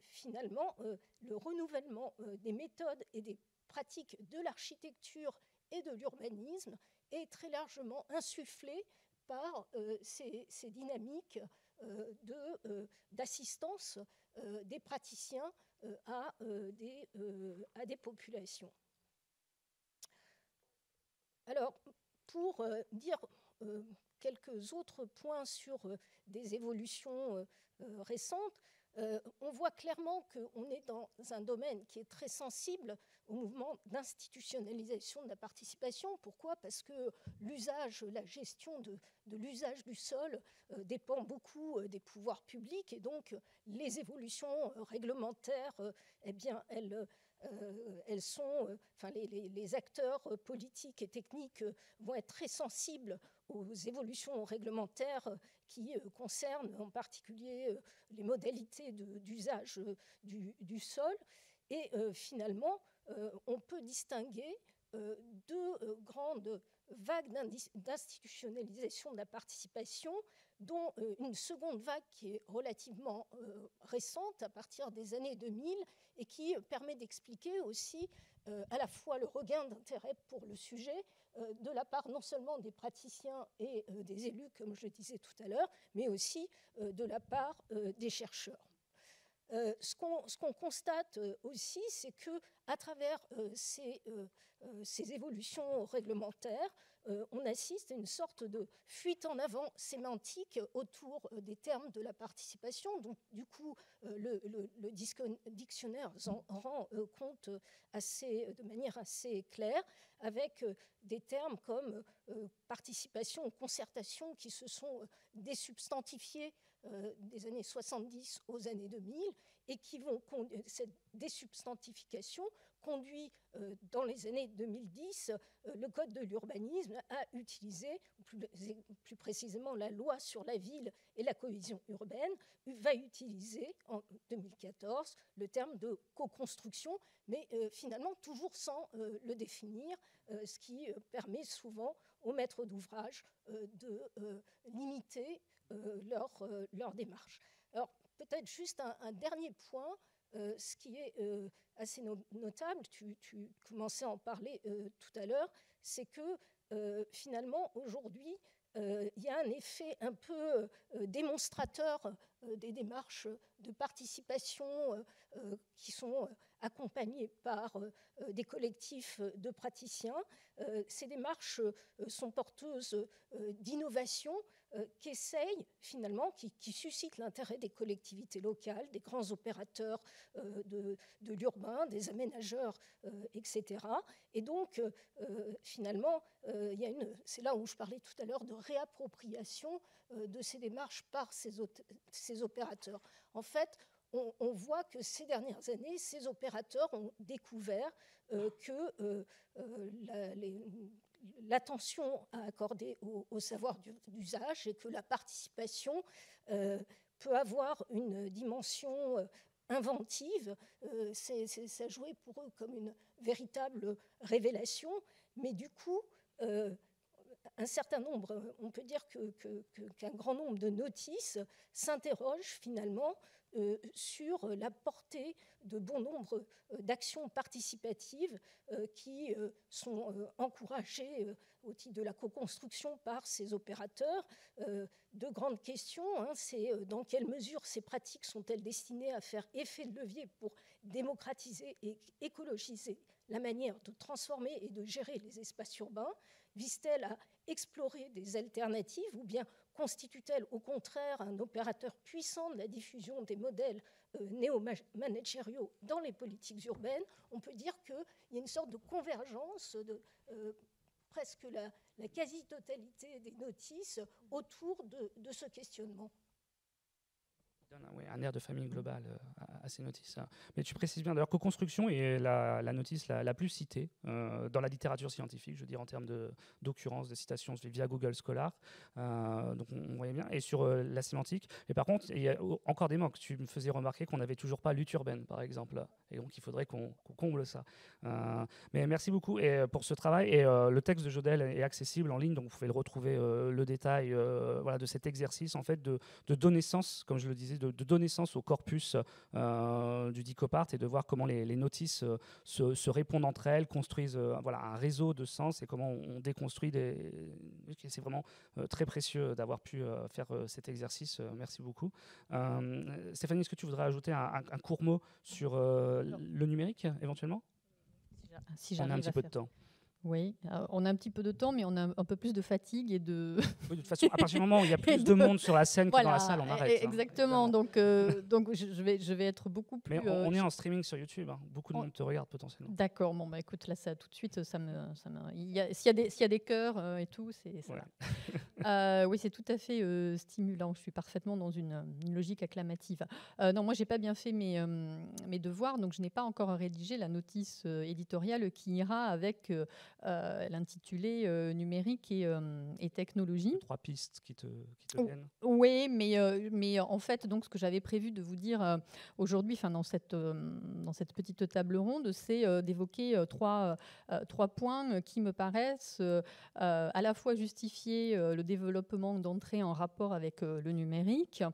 finalement, le renouvellement des méthodes et des pratiques de l'architecture et de l'urbanisme est très largement insufflé par ces dynamiques d'assistance des praticiens à des populations. Alors, pour dire quelques autres points sur des évolutions récentes, on voit clairement qu'on est dans un domaine qui est très sensible au mouvement d'institutionnalisation de la participation. Pourquoi ? Parce que l'usage, la gestion de l'usage du sol dépend beaucoup des pouvoirs publics, et donc les évolutions réglementaires, eh bien, elles sont, les acteurs politiques et techniques vont être très sensibles aux évolutions réglementaires qui concernent en particulier les modalités d'usage du sol. Et finalement, on peut distinguer deux grandes vagues d'institutionnalisation de la participation. dont une seconde vague qui est relativement récente, à partir des années 2000, et qui permet d'expliquer aussi à la fois le regain d'intérêt pour le sujet, de la part non seulement des praticiens et des élus, comme je le disais tout à l'heure, mais aussi de la part des chercheurs. Ce qu'on constate aussi, c'est qu'à travers ces évolutions réglementaires, on assiste à une sorte de fuite en avant sémantique autour des termes de la participation. Donc, du coup, le dictionnaire en rend compte de manière assez claire, avec des termes comme participation ou concertation qui se sont désubstantifiés des années 70 aux années 2000 et cette désubstantification conduit dans les années 2010 le Code de l'urbanisme à utiliser, plus précisément la loi sur la ville et la cohésion urbaine, va utiliser en 2014 le terme de co-construction, mais finalement toujours sans le définir, ce qui permet souvent aux maîtres d'ouvrage de limiter leur démarche. Alors, peut-être juste un dernier point, ce qui est assez notable, tu commençais à en parler tout à l'heure, c'est que finalement, aujourd'hui, il y a un effet un peu démonstrateur des démarches de participation qui sont accompagnées par des collectifs de praticiens. Ces démarches sont porteuses d'innovation qui essayent finalement, qui suscitent l'intérêt des collectivités locales, des grands opérateurs de l'urbain, des aménageurs, etc. Et donc, finalement, c'est là où je parlais tout à l'heure de réappropriation de ces démarches par ces opérateurs. En fait, on voit que ces dernières années, ces opérateurs ont découvert que l'attention à accorder au savoir d'usage et que la participation peut avoir une dimension inventive. Ça jouait pour eux comme une véritable révélation, mais du coup, un certain nombre, on peut dire qu'un grand nombre de notices s'interrogent finalement sur la portée de bon nombre d'actions participatives qui sont encouragées au titre de la co-construction par ces opérateurs. Deux grandes questions, c'est dans quelle mesure ces pratiques sont-elles destinées à faire effet de levier pour démocratiser et écologiser la manière de transformer et de gérer les espaces urbains? Visent-elles à explorer des alternatives ou bien constitue-t-elle au contraire un opérateur puissant de la diffusion des modèles néo-managériaux dans les politiques urbaines? On peut dire qu'il y a une sorte de convergence de presque la quasi-totalité des notices autour de ce questionnement.
Oui, un air de famille globale à ces notices. Mais tu précises bien, d'ailleurs, co-construction est la notice la plus citée dans la littérature scientifique, je veux dire, en termes d'occurrence, de citations via Google Scholar. Donc on voyait bien. Et sur la sémantique. Et par contre, il y a encore des manques. Tu me faisais remarquer qu'on n'avait toujours pas lutte urbaine, par exemple. Et donc il faudrait qu'on comble ça. Mais merci beaucoup pour ce travail. Et le texte de Jodelle est accessible en ligne, donc vous pouvez le retrouver le détail voilà, de cet exercice en fait, de donner sens, comme je le disais, de donner sens au corpus du Dicopart et de voir comment les notices se répondent entre elles, construisent voilà, un réseau de sens et comment on déconstruit C'est vraiment très précieux d'avoir pu faire cet exercice. Merci beaucoup. Stéphanie, est-ce que tu voudrais ajouter un court mot sur le numérique, éventuellement?
Si
on a un petit peu de temps.
Oui, on a un petit peu de temps, mais on a un peu plus de fatigue et de...
Oui, de toute façon, à partir du moment où il y a plus de monde sur la scène que dans la salle, on arrête.
Exactement, donc je vais être beaucoup plus...
Mais on est en streaming sur YouTube, beaucoup de monde te regarde potentiellement.
D'accord, bon, bah, écoute, là, ça, tout de suite, s'il y a des cœurs et tout, c'est ça. Voilà. Oui, c'est tout à fait stimulant, je suis parfaitement dans une logique acclamative. Non, moi, je n'ai pas bien fait mes devoirs, donc je n'ai pas encore rédigé la notice éditoriale qui ira avec l'intitulé numérique et technologie.
3 pistes qui te viennent.
Oui, mais en fait, donc, ce que j'avais prévu de vous dire aujourd'hui, dans cette petite table ronde, c'est d'évoquer trois points qui me paraissent à la fois justifier le développement d'entrées en rapport avec le numérique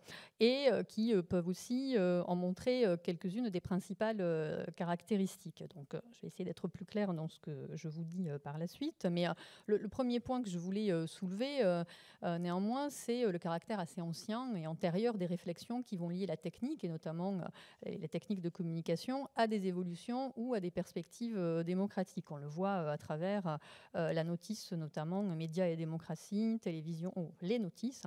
et qui peuvent aussi en montrer quelques-unes des principales caractéristiques. Donc, je vais essayer d'être plus claire dans ce que je vous dis par la suite. Mais le premier point que je voulais soulever, néanmoins, c'est le caractère assez ancien et antérieur des réflexions qui vont lier la technique, et notamment les techniques de communication, à des évolutions ou à des perspectives démocratiques. On le voit à travers la notice, notamment Médias et démocratie, télévision, les notices,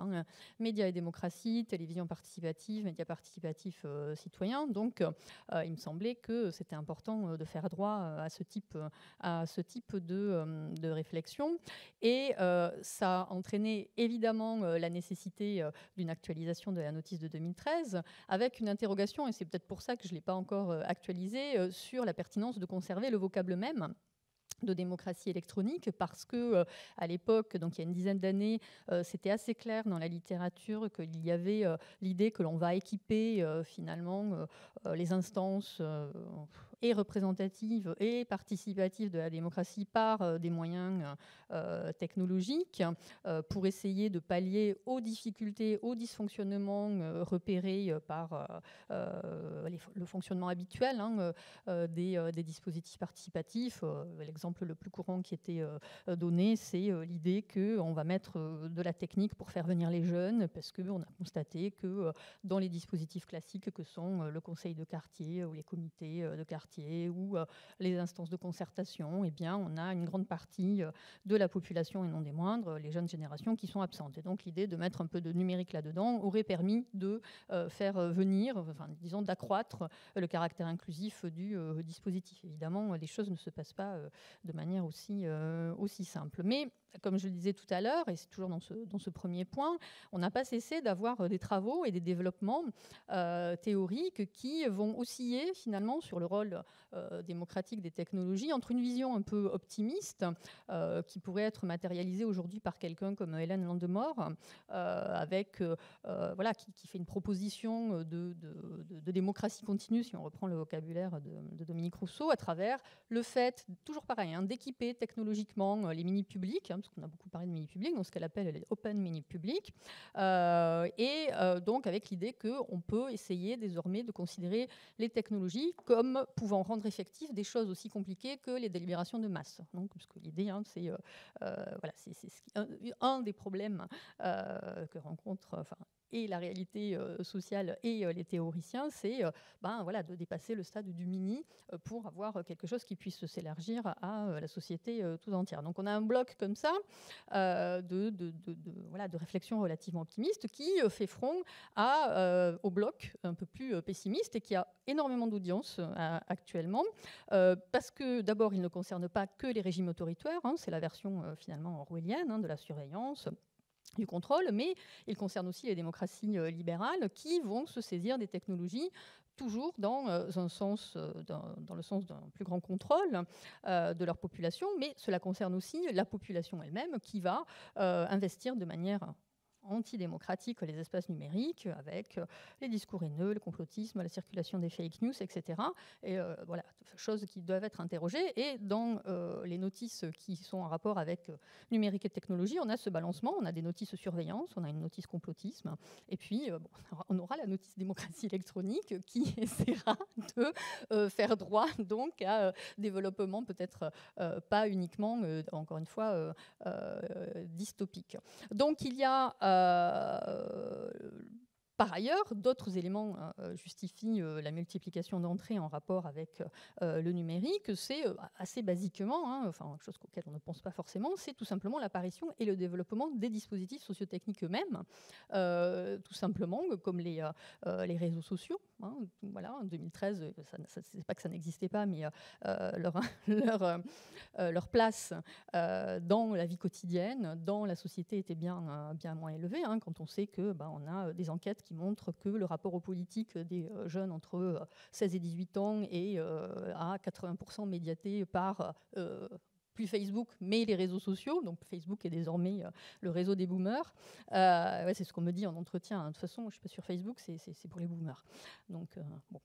Médias et démocratie, télévision participative, médias participatifs citoyens. Donc, il me semblait que c'était important de faire droit à ce type de réflexion. Et ça a entraîné évidemment la nécessité d'une actualisation de la notice de 2013, avec une interrogation, et c'est peut-être pour ça que je ne l'ai pas encore actualisée, sur la pertinence de conserver le vocable même de démocratie électronique, parce que à l'époque, donc il y a une dizaine d'années, c'était assez clair dans la littérature qu'il y avait l'idée que l'on va équiper finalement les instances et représentatives et participatives de la démocratie par des moyens technologiques pour essayer de pallier aux difficultés, aux dysfonctionnements repérés par le fonctionnement habituel des dispositifs participatifs. L'exemple le plus courant qui était donné, c'est l'idée qu'on va mettre de la technique pour faire venir les jeunes, parce qu'on a constaté que dans les dispositifs classiques que sont le conseil de quartier ou les comités de quartier ou les instances de concertation, eh bien, on a une grande partie de la population, et non des moindres, les jeunes générations, qui sont absentes. Et donc l'idée de mettre un peu de numérique là-dedans aurait permis de faire venir, disons d'accroître le caractère inclusif du dispositif. Évidemment, les choses ne se passent pas de manière aussi simple. Mais, comme je le disais tout à l'heure, et c'est toujours dans ce premier point, on n'a pas cessé d'avoir des travaux et des développements théoriques qui vont osciller finalement sur le rôle démocratique des technologies entre une vision un peu optimiste qui pourrait être matérialisée aujourd'hui par quelqu'un comme Hélène Landemort, qui fait une proposition de démocratie continue, si on reprend le vocabulaire de Dominique Rousseau, à travers le fait, toujours pareil, d'équiper technologiquement les mini-publics, parce qu'on a beaucoup parlé de mini-publics, donc ce qu'elle appelle les open mini-publics, donc avec l'idée qu'on peut essayer désormais de considérer les technologies comme pouvant rendre effectives des choses aussi compliquées que les délibérations de masse. Donc, parce que l'idée, c'est un des problèmes que rencontre... et la réalité sociale et les théoriciens, c'est de dépasser le stade du mini pour avoir quelque chose qui puisse s'élargir à la société tout entière. Donc on a un bloc comme ça de réflexion relativement optimiste qui fait front au bloc un peu plus pessimiste et qui a énormément d'audience actuellement parce que d'abord il ne concerne pas que les régimes autoritaires, c'est la version finalement orwellienne de la surveillance, du contrôle, mais il concerne aussi les démocraties libérales qui vont se saisir des technologies toujours dans le sens d'un plus grand contrôle de leur population, mais cela concerne aussi la population elle-même qui va investir de manière antidémocratique les espaces numériques avec les discours haineux, le complotisme, la circulation des fake news, etc. Et choses qui doivent être interrogées. Et dans les notices qui sont en rapport avec numérique et technologie, on a ce balancement, on a des notices surveillance, on a une notice complotisme, et puis on aura la notice démocratie électronique qui essaiera de faire droit donc à développement peut-être pas uniquement, encore une fois, dystopique. Donc il y a par ailleurs, d'autres éléments justifient la multiplication d'entrées en rapport avec le numérique. C'est assez basiquement, quelque chose auquel on ne pense pas forcément, c'est tout simplement l'apparition et le développement des dispositifs sociotechniques eux-mêmes, tout simplement comme les réseaux sociaux. En 2013, c'est pas que ça n'existait pas, mais leur place dans la vie quotidienne, dans la société était bien moins élevée, quand on sait que on a des enquêtes qui montrent que le rapport aux politiques des jeunes entre 16 et 18 ans est à 80% médiaté par plus Facebook, mais les réseaux sociaux. Donc Facebook est désormais le réseau des boomers. Ouais, c'est ce qu'on me dit en entretien. De toute façon, je ne suis pas sur Facebook, c'est pour les boomers. Donc, bon.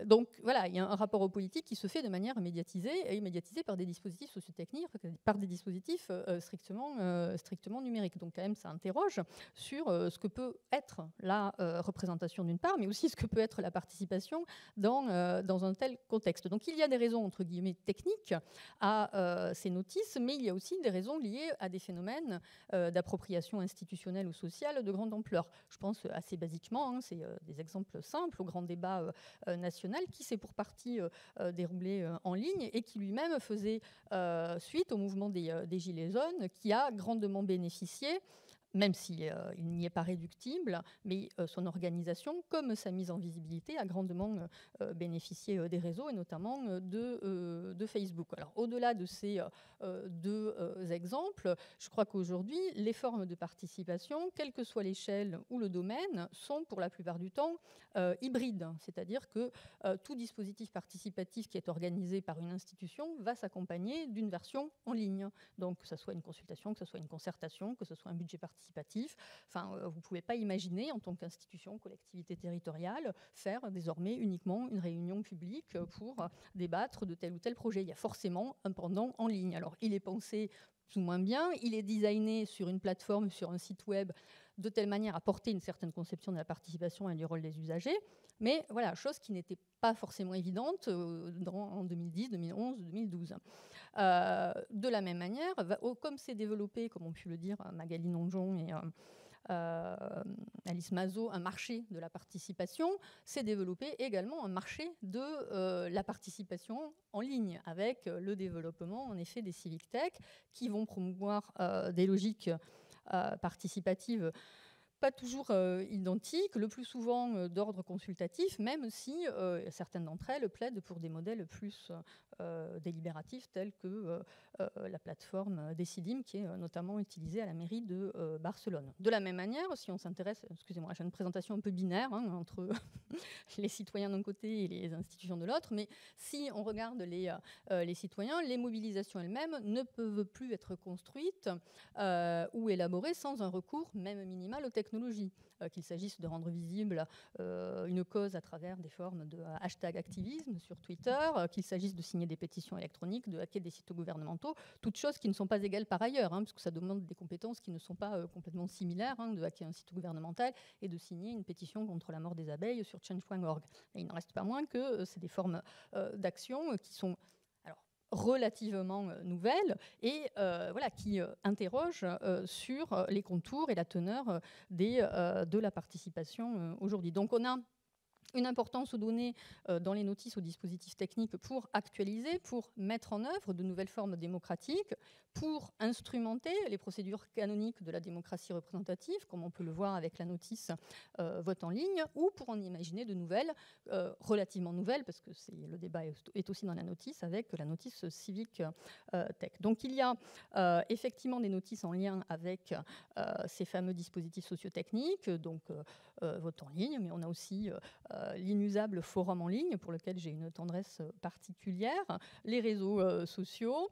Donc voilà, il y a un rapport aux politiques qui se fait de manière médiatisée, et médiatisée par des dispositifs sociotechniques, par des dispositifs strictement numériques. Donc quand même, ça interroge sur ce que peut être la représentation d'une part, mais aussi ce que peut être la participation dans un tel contexte. Donc il y a des raisons, entre guillemets, techniques à ces notices, mais il y a aussi des raisons liées à des phénomènes d'appropriation institutionnelle ou sociale de grande ampleur. Je pense assez basiquement, c'est des exemples simples, au grand débat national qui s'est pour partie déroulé en ligne et qui lui-même faisait suite au mouvement des Gilets jaunes, qui a grandement bénéficié, même s'il n'y est pas réductible, mais son organisation, comme sa mise en visibilité, a grandement bénéficié des réseaux et notamment de Facebook. Alors, au-delà de ces deux exemples, je crois qu'aujourd'hui, les formes de participation, quelle que soit l'échelle ou le domaine, sont pour la plupart du temps hybrides. C'est-à-dire que tout dispositif participatif qui est organisé par une institution va s'accompagner d'une version en ligne. Donc, que ce soit une consultation, que ce soit une concertation, que ce soit un budget participatif. Enfin, vous ne pouvez pas imaginer, en tant qu'institution, collectivité territoriale, faire désormais uniquement une réunion publique pour débattre de tel ou tel projet. Il y a forcément un pendant en ligne. Alors, il est pensé plus ou moins bien, il est designé sur une plateforme, sur un site web, de telle manière à porter une certaine conception de la participation et du rôle des usagers. Mais voilà, chose qui n'était pas forcément évidente en 2010, 2011, 2012. De la même manière, comme c'est développé, comme ont pu le dire Magali Nonjon et Alice Mazeau, un marché de la participation, c'est développé également un marché de la participation en ligne, avec le développement en effet des civic tech qui vont promouvoir des logiques participatives pas toujours identiques, le plus souvent d'ordre consultatif, même si certaines d'entre elles plaident pour des modèles plus délibératifs, tels que la plateforme Decidim, qui est notamment utilisée à la mairie de Barcelone. De la même manière, si on s'intéresse, excusez-moi, j'ai une présentation un peu binaire entre les citoyens d'un côté et les institutions de l'autre, mais si on regarde les citoyens, les mobilisations elles-mêmes ne peuvent plus être construites ou élaborées sans un recours, même minimal, aux technologies. Qu'il s'agisse de rendre visible une cause à travers des formes de hashtag activisme sur Twitter, qu'il s'agisse de signer des pétitions électroniques, de hacker des sites gouvernementaux, toutes choses qui ne sont pas égales par ailleurs, parce que ça demande des compétences qui ne sont pas complètement similaires, de hacker un site gouvernemental et de signer une pétition contre la mort des abeilles sur change.org. Et il n'en reste pas moins que c'est des formes d'action qui sont relativement nouvelles et voilà, qui interrogent sur les contours et la teneur de la participation aujourd'hui. Donc on a une importance donnée dans les notices aux dispositifs techniques pour actualiser, pour mettre en œuvre de nouvelles formes démocratiques, pour instrumenter les procédures canoniques de la démocratie représentative, comme on peut le voir avec la notice vote en ligne, ou pour en imaginer de nouvelles, relativement nouvelles, parce que le débat est aussi dans la notice, avec la notice civic tech. Donc il y a effectivement des notices en lien avec ces fameux dispositifs sociotechniques, donc vote en ligne, mais on a aussi l'inusable forum en ligne, pour lequel j'ai une tendresse particulière, les réseaux sociaux.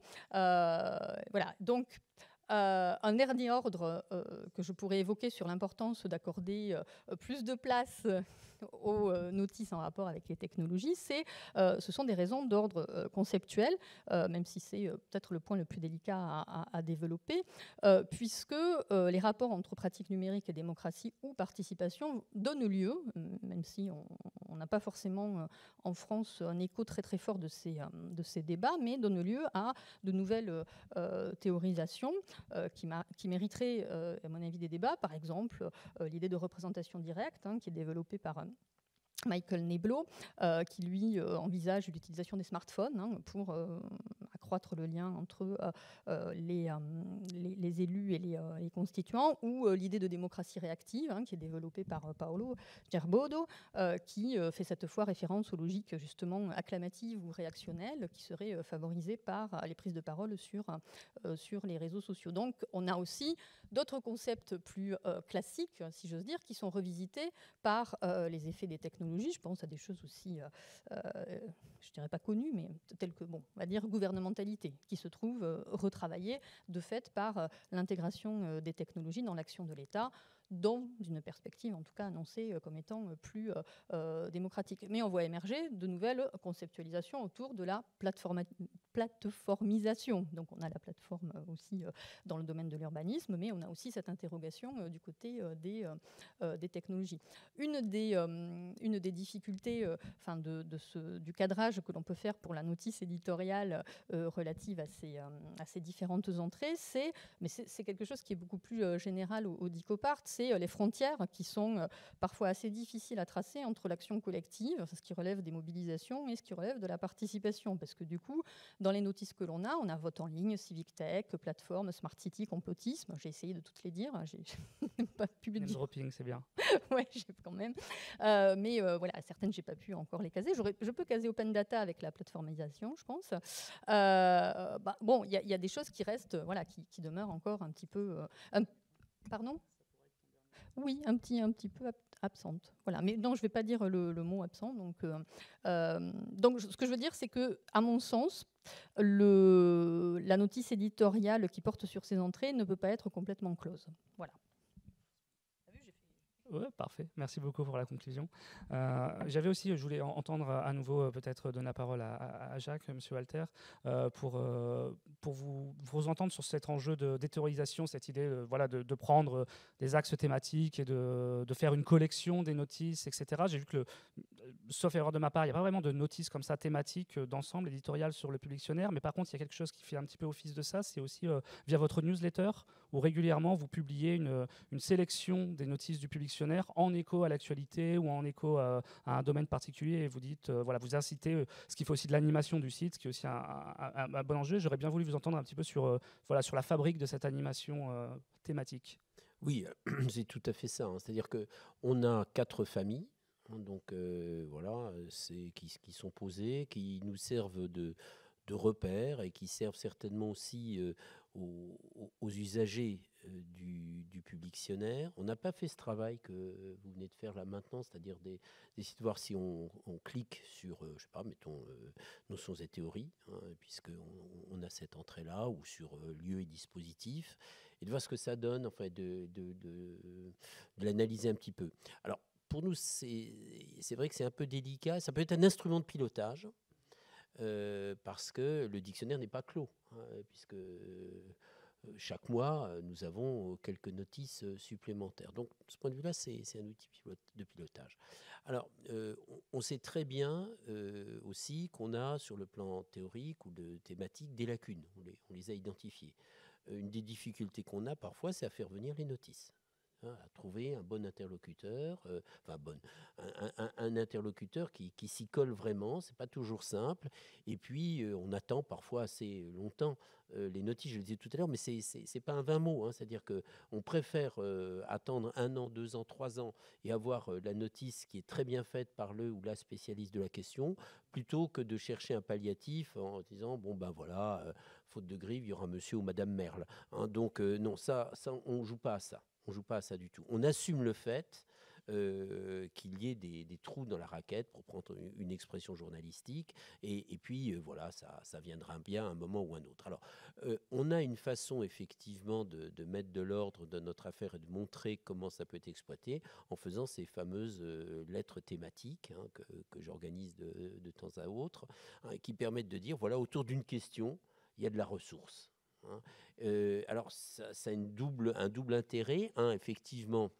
Voilà, donc un dernier ordre que je pourrais évoquer sur l'importance d'accorder plus de place aux notices en rapport avec les technologies, ce sont des raisons d'ordre conceptuel, même si c'est peut-être le point le plus délicat à développer, puisque les rapports entre pratique numérique et démocratie ou participation donnent lieu, même si on n'a pas forcément en France un écho très très fort de ces débats, mais donnent lieu à de nouvelles théorisations qui mériteraient, à mon avis, des débats. Par exemple, l'idée de représentation directe, qui est développée par Michael Neblo, qui lui envisage l'utilisation des smartphones pour accroître le lien entre les élus et les constituants, ou l'idée de démocratie réactive, qui est développée par Paolo Gerbodo, qui fait cette fois référence aux logiques justement acclamatives ou réactionnelles qui seraient favorisées par les prises de parole sur les réseaux sociaux. Donc on a aussi d'autres concepts plus classiques, si j'ose dire, qui sont revisités par les effets des technologies. Je pense à des choses aussi, je ne dirais pas connues, mais telles que, on va dire, gouvernementalisation l'actualité, qui se trouve retravaillée de fait par l'intégration des technologies dans l'action de l'État, dans une perspective en tout cas annoncée comme étant plus démocratique. Mais on voit émerger de nouvelles conceptualisations autour de la plateformisation. Donc on a la plateforme aussi dans le domaine de l'urbanisme, mais on a aussi cette interrogation du côté des technologies. Une des difficultés du cadrage que l'on peut faire pour la notice éditoriale relative à ces différentes entrées, mais c'est quelque chose qui est beaucoup plus général au Dicopart, c'est les frontières qui sont parfois assez difficiles à tracer entre l'action collective, ce qui relève des mobilisations, et ce qui relève de la participation. Parce que du coup, dans les notices que l'on a vote en ligne, civic tech, plateforme, smart city, complotisme. J'ai essayé de toutes les dire, j'ai pas pu le dire.
Dropping, c'est bien.
Ouais, quand même. Mais voilà, certaines, j'ai pas pu encore les caser. Je peux caser open data avec la plateformisation, je pense. Bon, il y a des choses qui restent, voilà, qui demeurent encore un petit peu. Pardon ? Oui, un petit peu absente. Voilà. Mais non, je ne vais pas dire le mot absent. Donc, ce que je veux dire, c'est que, à mon sens, la notice éditoriale qui porte sur ces entrées ne peut pas être complètement close. Voilà.
Ouais, parfait. Merci beaucoup pour la conclusion. Je voulais entendre à nouveau peut-être donner la parole à Jacques, Monsieur Walter, pour vous entendre sur cet enjeu d'éthéorisation, cette idée de prendre des axes thématiques et de faire une collection des notices, etc. J'ai vu que, sauf erreur de ma part, il n'y a pas vraiment de notices comme ça thématiques d'ensemble, éditoriales sur le Publictionnaire, mais par contre, il y a quelque chose qui fait un petit peu office de ça, c'est aussi via votre newsletter, où régulièrement vous publiez une sélection des notices du Publictionnaire en écho à l'actualité ou en écho à un domaine particulier, et vous dites, vous incitez ce qui fait aussi de l'animation du site, ce qui est aussi un bon enjeu. J'aurais bien voulu vous entendre un petit peu sur la fabrique de cette animation thématique.
Oui, c'est tout à fait ça. C'est-à-dire qu'on a 4 familles, donc qui sont posées, qui nous servent de repères et qui servent certainement aussi aux usagers du Publictionnaire. On n'a pas fait ce travail que vous venez de faire là maintenant, c'est-à-dire d'essayer de voir si on clique sur, je sais pas, mettons notions et théories, puisqu'on a cette entrée-là, ou sur lieu et dispositif, et de voir ce que ça donne, enfin, de l'analyser un petit peu. Alors, pour nous, c'est vrai que c'est un peu délicat. Ça peut être un instrument de pilotage, parce que le dictionnaire n'est pas clos, puisque chaque mois, nous avons quelques notices supplémentaires. Donc, de ce point de vue-là, c'est un outil de pilotage. Alors, on sait très bien aussi qu'on a, sur le plan théorique ou de thématique, des lacunes. On les a identifiées. Une des difficultés qu'on a parfois, c'est à faire venir les notices. À trouver un bon interlocuteur, un interlocuteur qui s'y colle vraiment. C'est pas toujours simple. Et puis, on attend parfois assez longtemps les notices, je le disais tout à l'heure, mais c'est pas un 20 mots. C'est-à-dire qu'on préfère attendre 1 an, 2 ans, 3 ans et avoir la notice qui est très bien faite par le ou la spécialiste de la question, plutôt que de chercher un palliatif en disant, faute de griffe, il y aura monsieur ou madame Merle. Donc, non, ça, on ne joue pas à ça. On ne joue pas à ça du tout. On assume le fait qu'il y ait des trous dans la raquette, pour prendre une expression journalistique, et puis ça viendra bien à un moment ou un autre. Alors, on a une façon effectivement de mettre de l'ordre dans notre affaire et de montrer comment ça peut être exploité en faisant ces fameuses lettres thématiques que j'organise de temps à autre, qui permettent de dire, autour d'une question, il y a de la ressource. Alors, ça a un double intérêt. Un, effectivement,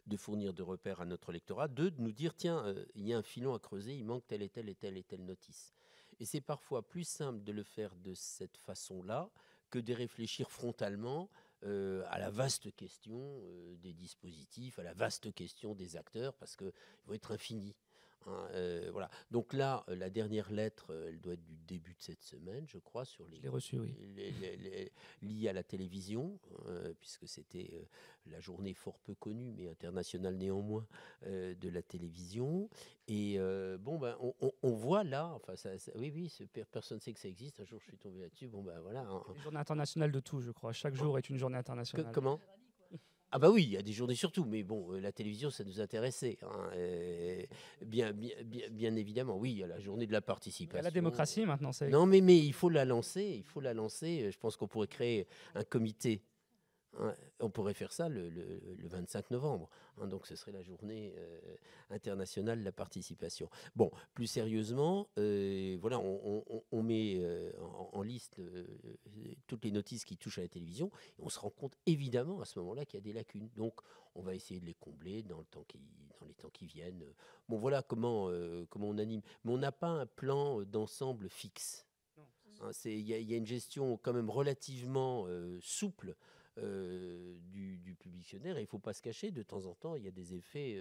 de fournir de repères à notre lectorat. 2, de nous dire, tiens, il y a un filon à creuser, il manque telle et telle et telle et telle notice. Et c'est parfois plus simple de le faire de cette façon-là que de réfléchir frontalement à la vaste question des dispositifs, à la vaste question des acteurs, parce qu'ils vont être infinis. Voilà. Donc là, la dernière lettre, elle doit être du début de cette semaine, je crois, sur
je l'ai reçue, oui.
liées à la télévision, puisque c'était la journée fort peu connue, mais internationale néanmoins, de la télévision. Et on voit là, personne ne sait que ça existe. Un jour, je suis tombé là-dessus.
Une journée internationale de tout, je crois. Chaque jour est une journée internationale.
Comment ? Ah bah oui, il y a des journées surtout, mais bon, la télévision, ça nous intéressait, hein, bien évidemment. Oui, il y a la journée de la
Il y
participation.
a la démocratie maintenant.
Non, mais il faut la lancer, il faut la lancer. Je pense qu'on pourrait créer un comité. Hein, on pourrait faire ça le 25 novembre. Hein, donc ce serait la journée internationale de la participation. Bon, plus sérieusement, voilà, on met en liste toutes les notices qui touchent à la télévision. Et on se rend compte évidemment à ce moment-là qu'il y a des lacunes. Donc on va essayer de les combler dans les temps qui viennent. Bon, voilà comment on anime. Mais on n'a pas un plan d'ensemble fixe. Hein, il y a une gestion quand même relativement souple du publicationnaire, et il ne faut pas se cacher, de temps en temps il y a des effets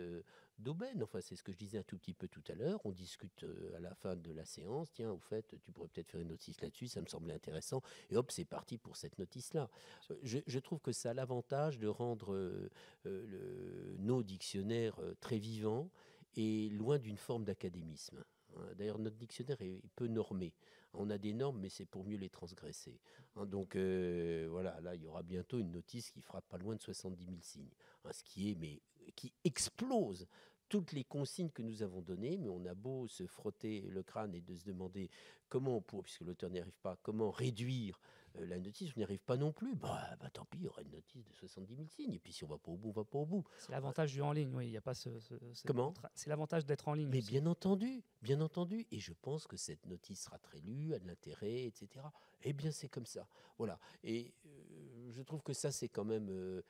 d'aubaine. Enfin, c'est ce que je disais un tout petit peu tout à l'heure. On discute à la fin de la séance, tiens, au fait, tu pourrais peut-être faire une notice là-dessus, ça me semblait intéressant, et hop, c'est parti pour cette notice-là. Je trouve que ça a l'avantage de rendre nos dictionnaires très vivants et loin d'une forme d'académisme. D'ailleurs, notre dictionnaire est peu normé. On a des normes, mais c'est pour mieux les transgresser. Hein, donc voilà, là, il y aura bientôt une notice qui fera pas loin de 70 000 signes. Hein, qui explose toutes les consignes que nous avons données, mais on a beau se frotter le crâne et de se demander comment, puisque l'auteur n'y arrive pas, comment réduire la notice, on n'y arrive pas non plus. Bah, tant pis, il y aura une notice de 70 000 signes, et puis si on va pas au bout, on va pas au bout.
C'est l'avantage du en ligne, oui, il n'y a pas
Comment ?
C'est l'avantage d'être en ligne.
Mais
aussi.
bien entendu, et je pense que cette notice sera très lue, a de l'intérêt, etc. Eh bien, c'est comme ça. Voilà. Et je trouve que ça, c'est quand même,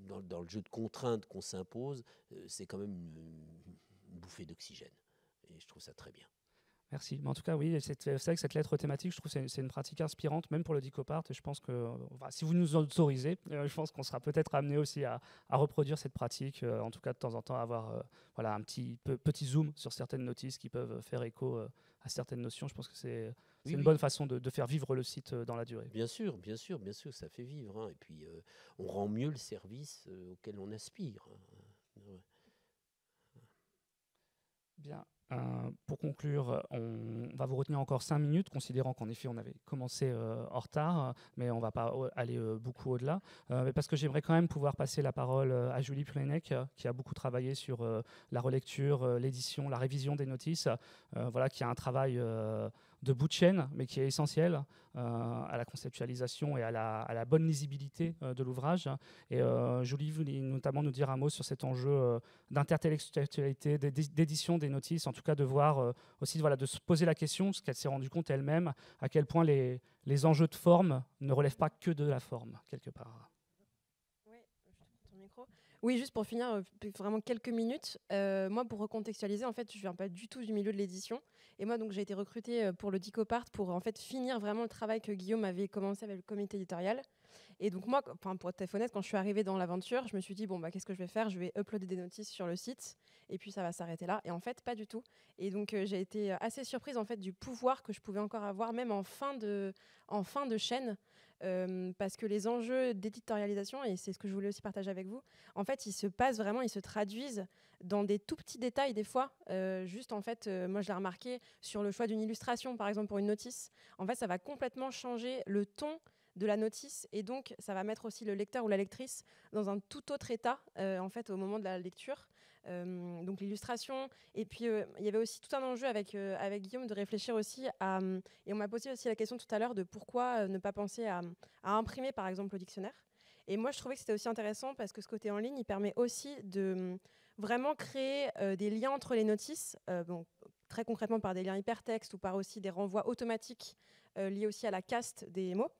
dans le jeu de contraintes qu'on s'impose, c'est quand même une bouffée d'oxygène. Et je trouve ça très bien.
Merci. Mais en tout cas, oui, c'est vrai que cette lettre thématique, je trouve que c'est une pratique inspirante, même pour le Dicopart. Et je pense que, si vous nous autorisez, je pense qu'on sera peut-être amené aussi à reproduire cette pratique, en tout cas de temps en temps, à avoir voilà, un petit zoom sur certaines notices qui peuvent faire écho à certaines notions. Je pense que c'est une bonne façon de faire vivre le site dans la durée.
Bien sûr, ça fait vivre. Hein. Et puis, on rend mieux le service auquel on aspire. Ouais.
Bien. Pour conclure, on va vous retenir encore 5 minutes, considérant qu'en effet on avait commencé en retard, mais on ne va pas aller beaucoup au-delà. Mais parce que j'aimerais quand même pouvoir passer la parole à Julie Plenec, qui a beaucoup travaillé sur la relecture, l'édition, la révision des notices, voilà, qui a un travail de bout de chaîne, mais qui est essentiel à la conceptualisation et à la bonne lisibilité de l'ouvrage. Et Julie voulait notamment nous dire un mot sur cet enjeu d'intertextualité, d'édition des notices, en tout cas de voir aussi, voilà, de se poser la question, parce qu'elle s'est rendue compte elle-même, à quel point les enjeux de forme ne relèvent pas que de la forme, quelque part.
Oui, je te prends ton micro. Oui, juste pour finir, vraiment quelques minutes. Moi, pour recontextualiser, en fait, je viens pas du tout du milieu de l'édition. Et moi, donc, j'ai été recrutée pour le Dicopart pour en fait finir vraiment le travail que Guillaume avait commencé avec le comité éditorial. Et donc moi, pour être très honnête, quand je suis arrivée dans l'aventure, je me suis dit, bon, qu'est-ce que je vais faire ? Je vais uploader des notices sur le site, et puis ça va s'arrêter là. Et en fait, pas du tout. Et donc, j'ai été assez surprise en fait, du pouvoir que je pouvais encore avoir, même en fin de chaîne, parce que les enjeux d'éditorialisation, et c'est ce que je voulais aussi partager avec vous, en fait, ils se traduisent dans des tout petits détails des fois. Juste, en fait, moi, je l'ai remarqué sur le choix d'une illustration, par exemple, pour une notice. En fait, ça va complètement changer le ton de la notice, et donc ça va mettre aussi le lecteur ou la lectrice dans un tout autre état en fait au moment de la lecture. Donc l'illustration, et puis il y avait aussi tout un enjeu avec Guillaume de réfléchir aussi à, et on m'a posé aussi la question tout à l'heure de pourquoi ne pas penser à imprimer par exemple le dictionnaire. Et moi je trouvais que c'était aussi intéressant parce que ce côté en ligne il permet aussi de vraiment créer des liens entre les notices, donc très concrètement par des liens hypertextes ou par aussi des renvois automatiques liés aussi à la caste des mots.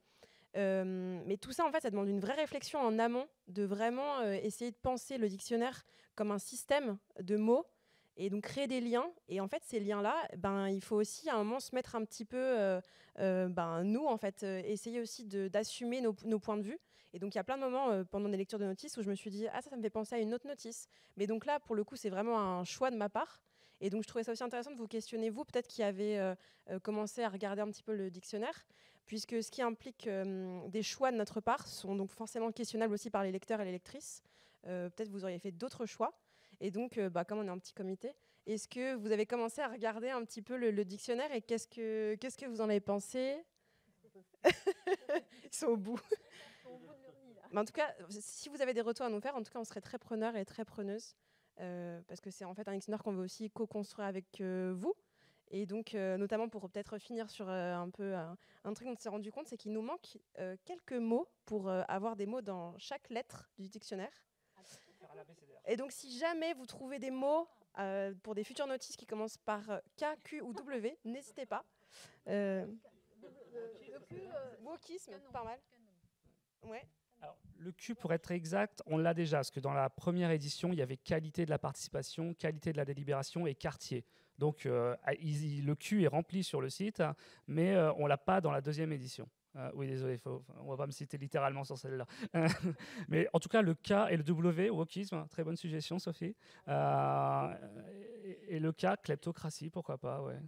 Mais tout ça, en fait, ça demande une vraie réflexion en amont, de vraiment essayer de penser le dictionnaire comme un système de mots et donc créer des liens. Et en fait, ces liens-là, il faut aussi à un moment se mettre un petit peu, nous, en fait, essayer aussi d'assumer nos points de vue. Et donc, il y a plein de moments pendant des lectures de notices où je me suis dit, ça me fait penser à une autre notice. Mais donc là, pour le coup, c'est vraiment un choix de ma part. Et donc, je trouvais ça aussi intéressant de vous questionner, vous, peut-être qui avez commencé à regarder un petit peu le dictionnaire, puisque ce qui implique des choix de notre part sont donc forcément questionnables aussi par les lecteurs et les lectrices. Peut-être vous auriez fait d'autres choix. Et donc, comme on est un petit comité, est-ce que vous avez commencé à regarder un petit peu le dictionnaire et qu'est-ce que vous en avez pensé ? Ils sont au bout. Mais en tout cas, si vous avez des retours à nous faire, en tout cas, on serait très preneurs et très preneuses. Parce que c'est en fait un dictionnaire qu'on veut aussi co-construire avec vous. Et donc, notamment pour peut-être finir sur un truc dont on s'est rendu compte, c'est qu'il nous manque quelques mots pour avoir des mots dans chaque lettre du dictionnaire. Et donc, si jamais vous trouvez des mots pour des futures notices qui commencent par K, Q ou W, n'hésitez pas. Wokisme, pas mal. Ouais.
Alors, le Q, pour être exact, on l'a déjà, parce que dans la première édition, il y avait qualité de la participation, qualité de la délibération et quartier. Donc, le Q est rempli sur le site, mais on ne l'a pas dans la deuxième édition. Oui, désolé, on ne va pas me citer littéralement sur celle-là. Mais en tout cas, le K et le W, wokisme, très bonne suggestion, Sophie. Et le K, kleptocratie, pourquoi pas, ouais,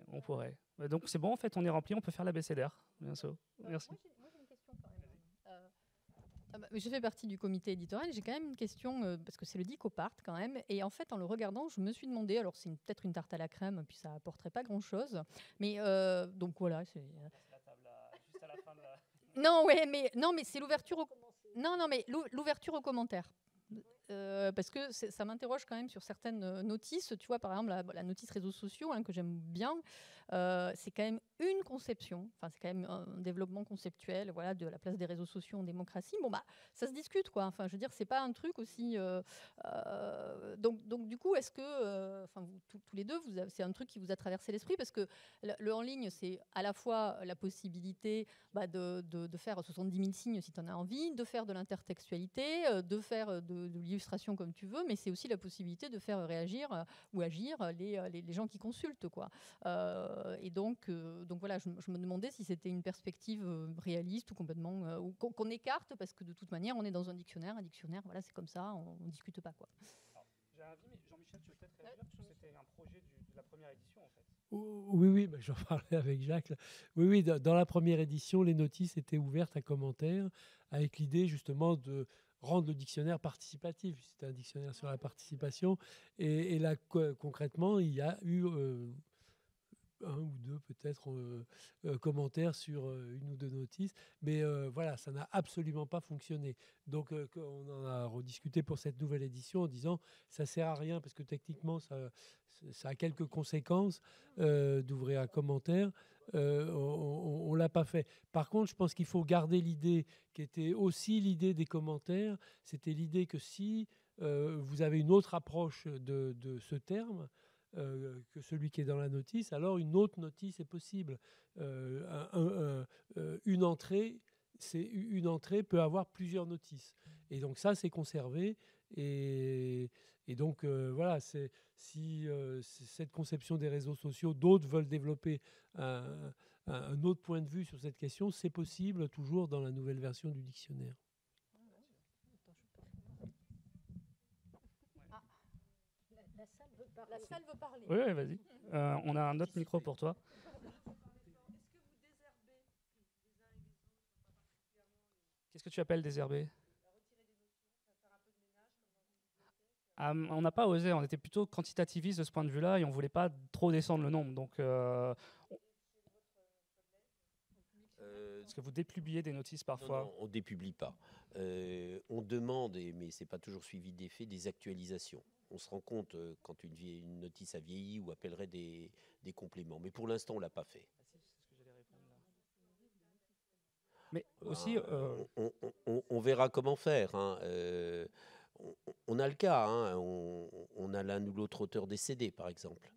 on pourrait. Donc, c'est bon, en fait, on est rempli, on peut faire l'abécédaire. Bien sûr. Merci.
Moi, j'ai une question quand même. Je fais partie du comité éditorial. J'ai quand même une question, parce que c'est le Dicopart quand même. Et en fait, en le regardant, je me suis demandé, alors c'est peut-être une tarte à la crème, puis ça apporterait pas grand-chose. Mais donc voilà. Non, ouais, mais c'est l'ouverture l'ouverture aux commentaires. Parce que ça m'interroge quand même sur certaines notices. Tu vois, par exemple, la notice réseaux sociaux, que j'aime bien, c'est quand même une conception, c'est quand même un développement conceptuel, voilà, de la place des réseaux sociaux en démocratie. Bon, ça se discute, quoi. Je veux dire, c'est pas un truc aussi... donc, du coup, est-ce que, tous les deux, c'est un truc qui vous a traversé l'esprit? Parce que le en ligne, c'est à la fois la possibilité de faire 70 000 signes si tu en as envie, de faire de l'intertextualité, de faire de l'illustration comme tu veux, mais c'est aussi la possibilité de faire réagir ou agir les gens qui consultent, quoi. Et donc voilà, je me demandais si c'était une perspective réaliste ou complètement ou qu'on écarte, parce que de toute manière, on est dans un dictionnaire, voilà, c'est comme ça, on discute pas, quoi.
J'ai un avis, mais Jean-Michel, tu veux peut-être réagir, parce que c'était un projet de la première édition, en fait.
Oui, j'en parlais avec Jacques. Oui, dans la première édition, les notices étaient ouvertes à commentaires, avec l'idée justement de rendre le dictionnaire participatif. C'était un dictionnaire sur la participation. Et là, concrètement, il y a eu un ou deux peut-être commentaires sur une ou deux notices, mais voilà, ça n'a absolument pas fonctionné. Donc on en a rediscuté pour cette nouvelle édition en disant ça sert à rien parce que techniquement ça a quelques conséquences d'ouvrir un commentaire. On l'a pas fait. Par contre, je pense qu'il faut garder l'idée qui était aussi l'idée des commentaires. C'était l'idée que si vous avez une autre approche de ce terme, que celui qui est dans la notice, alors une autre notice est possible. Une entrée peut avoir plusieurs notices. Et donc ça, c'est conservé. Et donc voilà, si cette conception des réseaux sociaux, d'autres veulent développer un autre point de vue sur cette question, c'est possible toujours dans la nouvelle version du dictionnaire.
La salle veut parler.
Oui, vas-y. On a un autre micro pour toi. Qu'est-ce que tu appelles désherber? On n'a pas osé, on était plutôt quantitativiste de ce point de vue-là et on ne voulait pas trop descendre le nombre. Donc, est-ce que vous dépubliez des notices parfois?
Non, on ne dépublie pas. On demande, mais ce n'est pas toujours suivi d'effet, des actualisations. On se rend compte quand une notice a vieilli ou appellerait des compléments. Mais pour l'instant, on ne l'a pas fait.
Mais aussi,
on verra comment faire. Hein. On a le cas. Hein. On a l'un ou l'autre auteur décédé, par exemple.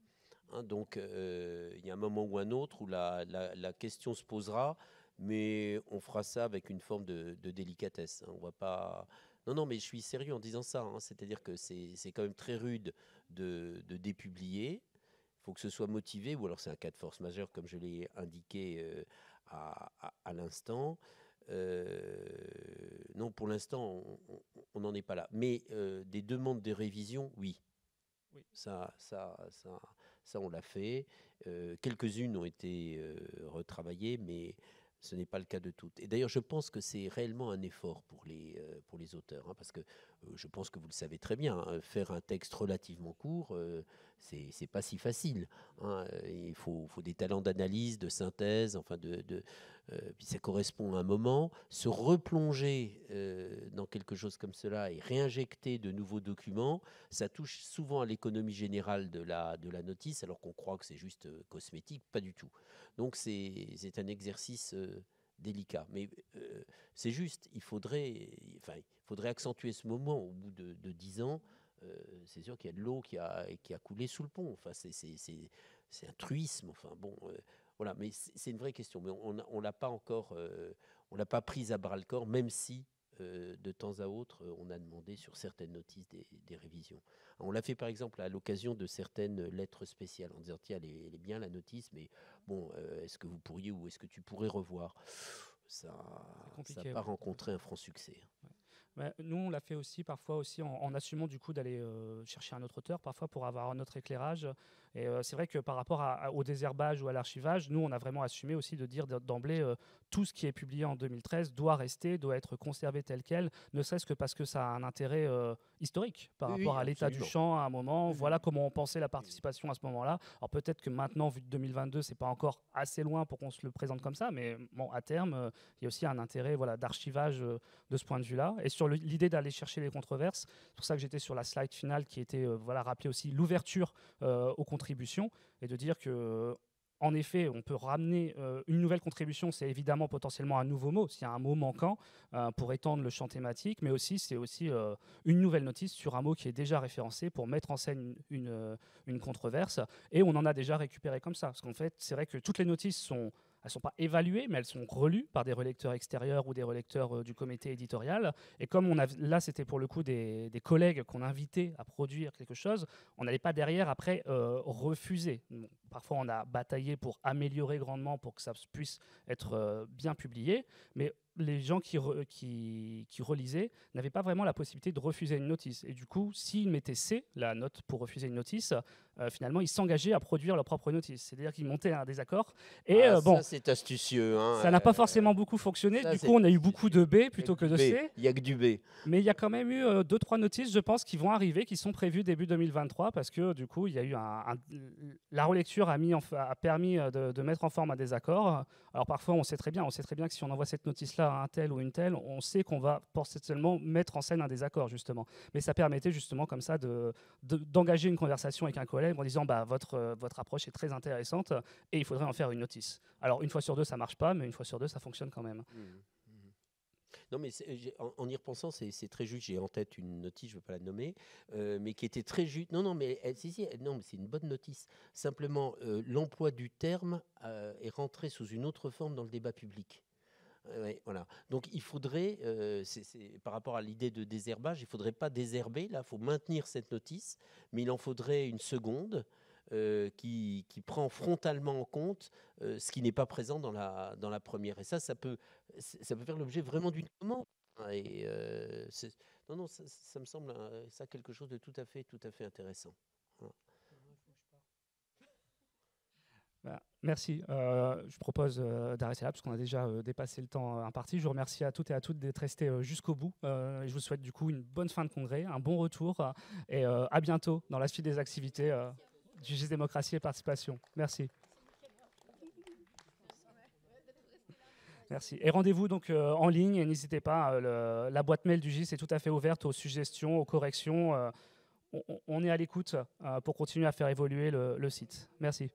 Hein, donc, il y a un moment ou un autre où la question se posera, mais on fera ça avec une forme de délicatesse. Hein. On va pas... Non, mais je suis sérieux en disant ça. Hein. C'est-à-dire que c'est quand même très rude de dépublier. Il faut que ce soit motivé, ou alors c'est un cas de force majeure, comme je l'ai indiqué à l'instant. Non, pour l'instant, on n'en est pas là. Mais des demandes de révision, oui. Ça, on l'a fait. Quelques-unes ont été retravaillées, mais ce n'est pas le cas de toutes. Et d'ailleurs, je pense que c'est réellement un effort pour les auteurs, hein, parce que je pense que vous le savez très bien, hein, faire un texte relativement court, c'est pas si facile. Hein. Il faut des talents d'analyse, de synthèse, enfin puis ça correspond à un moment, se replonger dans quelque chose comme cela et réinjecter de nouveaux documents, ça touche souvent à l'économie générale de la notice, alors qu'on croit que c'est juste cosmétique, pas du tout. Donc c'est un exercice délicat. Mais c'est juste, il faudrait accentuer ce moment au bout de 10 ans. C'est sûr qu'il y a de l'eau qui a coulé sous le pont. Enfin, c'est un truisme. Enfin, bon, voilà. Mais c'est une vraie question. Mais on l'a pas encore, on l'a pas prise à bras le corps, même si de temps à autre, on a demandé sur certaines notices des révisions. On l'a fait par exemple à l'occasion de certaines lettres spéciales, en disant tiens, elle est bien la notice, mais bon, est-ce que vous pourriez ou est-ce que tu pourrais revoir? Ça n'a pas rencontré un franc succès.
Ouais. Bah, nous, on l'a fait aussi parfois aussi en assumant du coup d'aller chercher un autre auteur, parfois pour avoir un autre éclairage. Et c'est vrai que par rapport au désherbage ou à l'archivage, nous, on a vraiment assumé aussi de dire d'emblée tout ce qui est publié en 2013 doit rester, doit être conservé tel quel, ne serait-ce que parce que ça a un intérêt historique par rapport à l'état du champ à un moment. Voilà comment on pensait la participation à ce moment-là. Alors peut-être que maintenant, vu de 2022, c'est pas encore assez loin pour qu'on se le présente comme ça, mais bon, à terme, il y a aussi un intérêt d'archivage de ce point de vue-là. Et sur l'idée d'aller chercher les controverses, c'est pour ça que j'étais sur la slide finale qui était rappeler aussi l'ouverture aux contributions et de dire que en effet, on peut ramener une nouvelle contribution, c'est évidemment potentiellement un nouveau mot, s'il y a un mot manquant pour étendre le champ thématique, mais aussi c'est aussi une nouvelle notice sur un mot qui est déjà référencé pour mettre en scène une controverse, et on en a déjà récupéré comme ça, parce qu'en fait, c'est vrai que toutes les notices elles ne sont pas évaluées, mais elles sont relues par des relecteurs extérieurs ou des relecteurs du comité éditorial. Et comme là, c'était pour le coup des collègues qu'on invitait à produire quelque chose, on n'allait pas derrière après refuser. Bon, parfois, on a bataillé pour améliorer grandement pour que ça puisse être bien publié, mais les gens qui relisaient n'avaient pas vraiment la possibilité de refuser une notice. Et du coup, s'ils mettaient C, la note pour refuser une notice, finalement, ils s'engageaient à produire leur propre notice. C'est-à-dire qu'ils montaient un désaccord. Et
ça, c'est astucieux. Hein,
ça n'a pas forcément beaucoup fonctionné. Du coup, on a eu beaucoup de B plutôt que de C.
Il n'y a que du B.
Mais il y a quand même eu 2-3 notices, je pense, qui vont arriver, qui sont prévues début 2023, parce que du coup, il y a eu la relecture a permis de mettre en forme un désaccord. Alors parfois, on sait très bien que si on envoie cette notice-là à un tel ou une telle, on sait qu'on va potentiellement mettre en scène un désaccord, justement. Mais ça permettait justement comme ça d'engager une conversation avec un collègue en disant votre approche est très intéressante et il faudrait en faire une notice. Alors une fois sur deux, ça marche pas, mais une fois sur deux, ça fonctionne quand même.
Non, mais en y repensant, c'est très juste. J'ai en tête une notice, je ne veux pas la nommer, mais qui était très juste. Non, mais c'est une bonne notice. Simplement, l'emploi du terme est rentré sous une autre forme dans le débat public. Ouais, voilà. Donc il faudrait, par rapport à l'idée de désherbage, il ne faudrait pas désherber. Là, il faut maintenir cette notice, mais il en faudrait une seconde qui prend frontalement en compte ce qui n'est pas présent dans la première. Et ça peut faire l'objet vraiment d'une commande. Et ça me semble ça quelque chose de tout à fait intéressant. Voilà.
Merci. Je propose d'arrêter là parce qu'on a déjà dépassé le temps imparti. Je vous remercie à toutes et à toutes d'être restés jusqu'au bout. Je vous souhaite du coup une bonne fin de congrès, un bon retour et à bientôt dans la suite des activités du GIS Démocratie et Participation. Merci. Merci. Et rendez-vous donc en ligne et n'hésitez pas, la boîte mail du GIS est tout à fait ouverte aux suggestions, aux corrections. On est à l'écoute pour continuer à faire évoluer le site. Merci.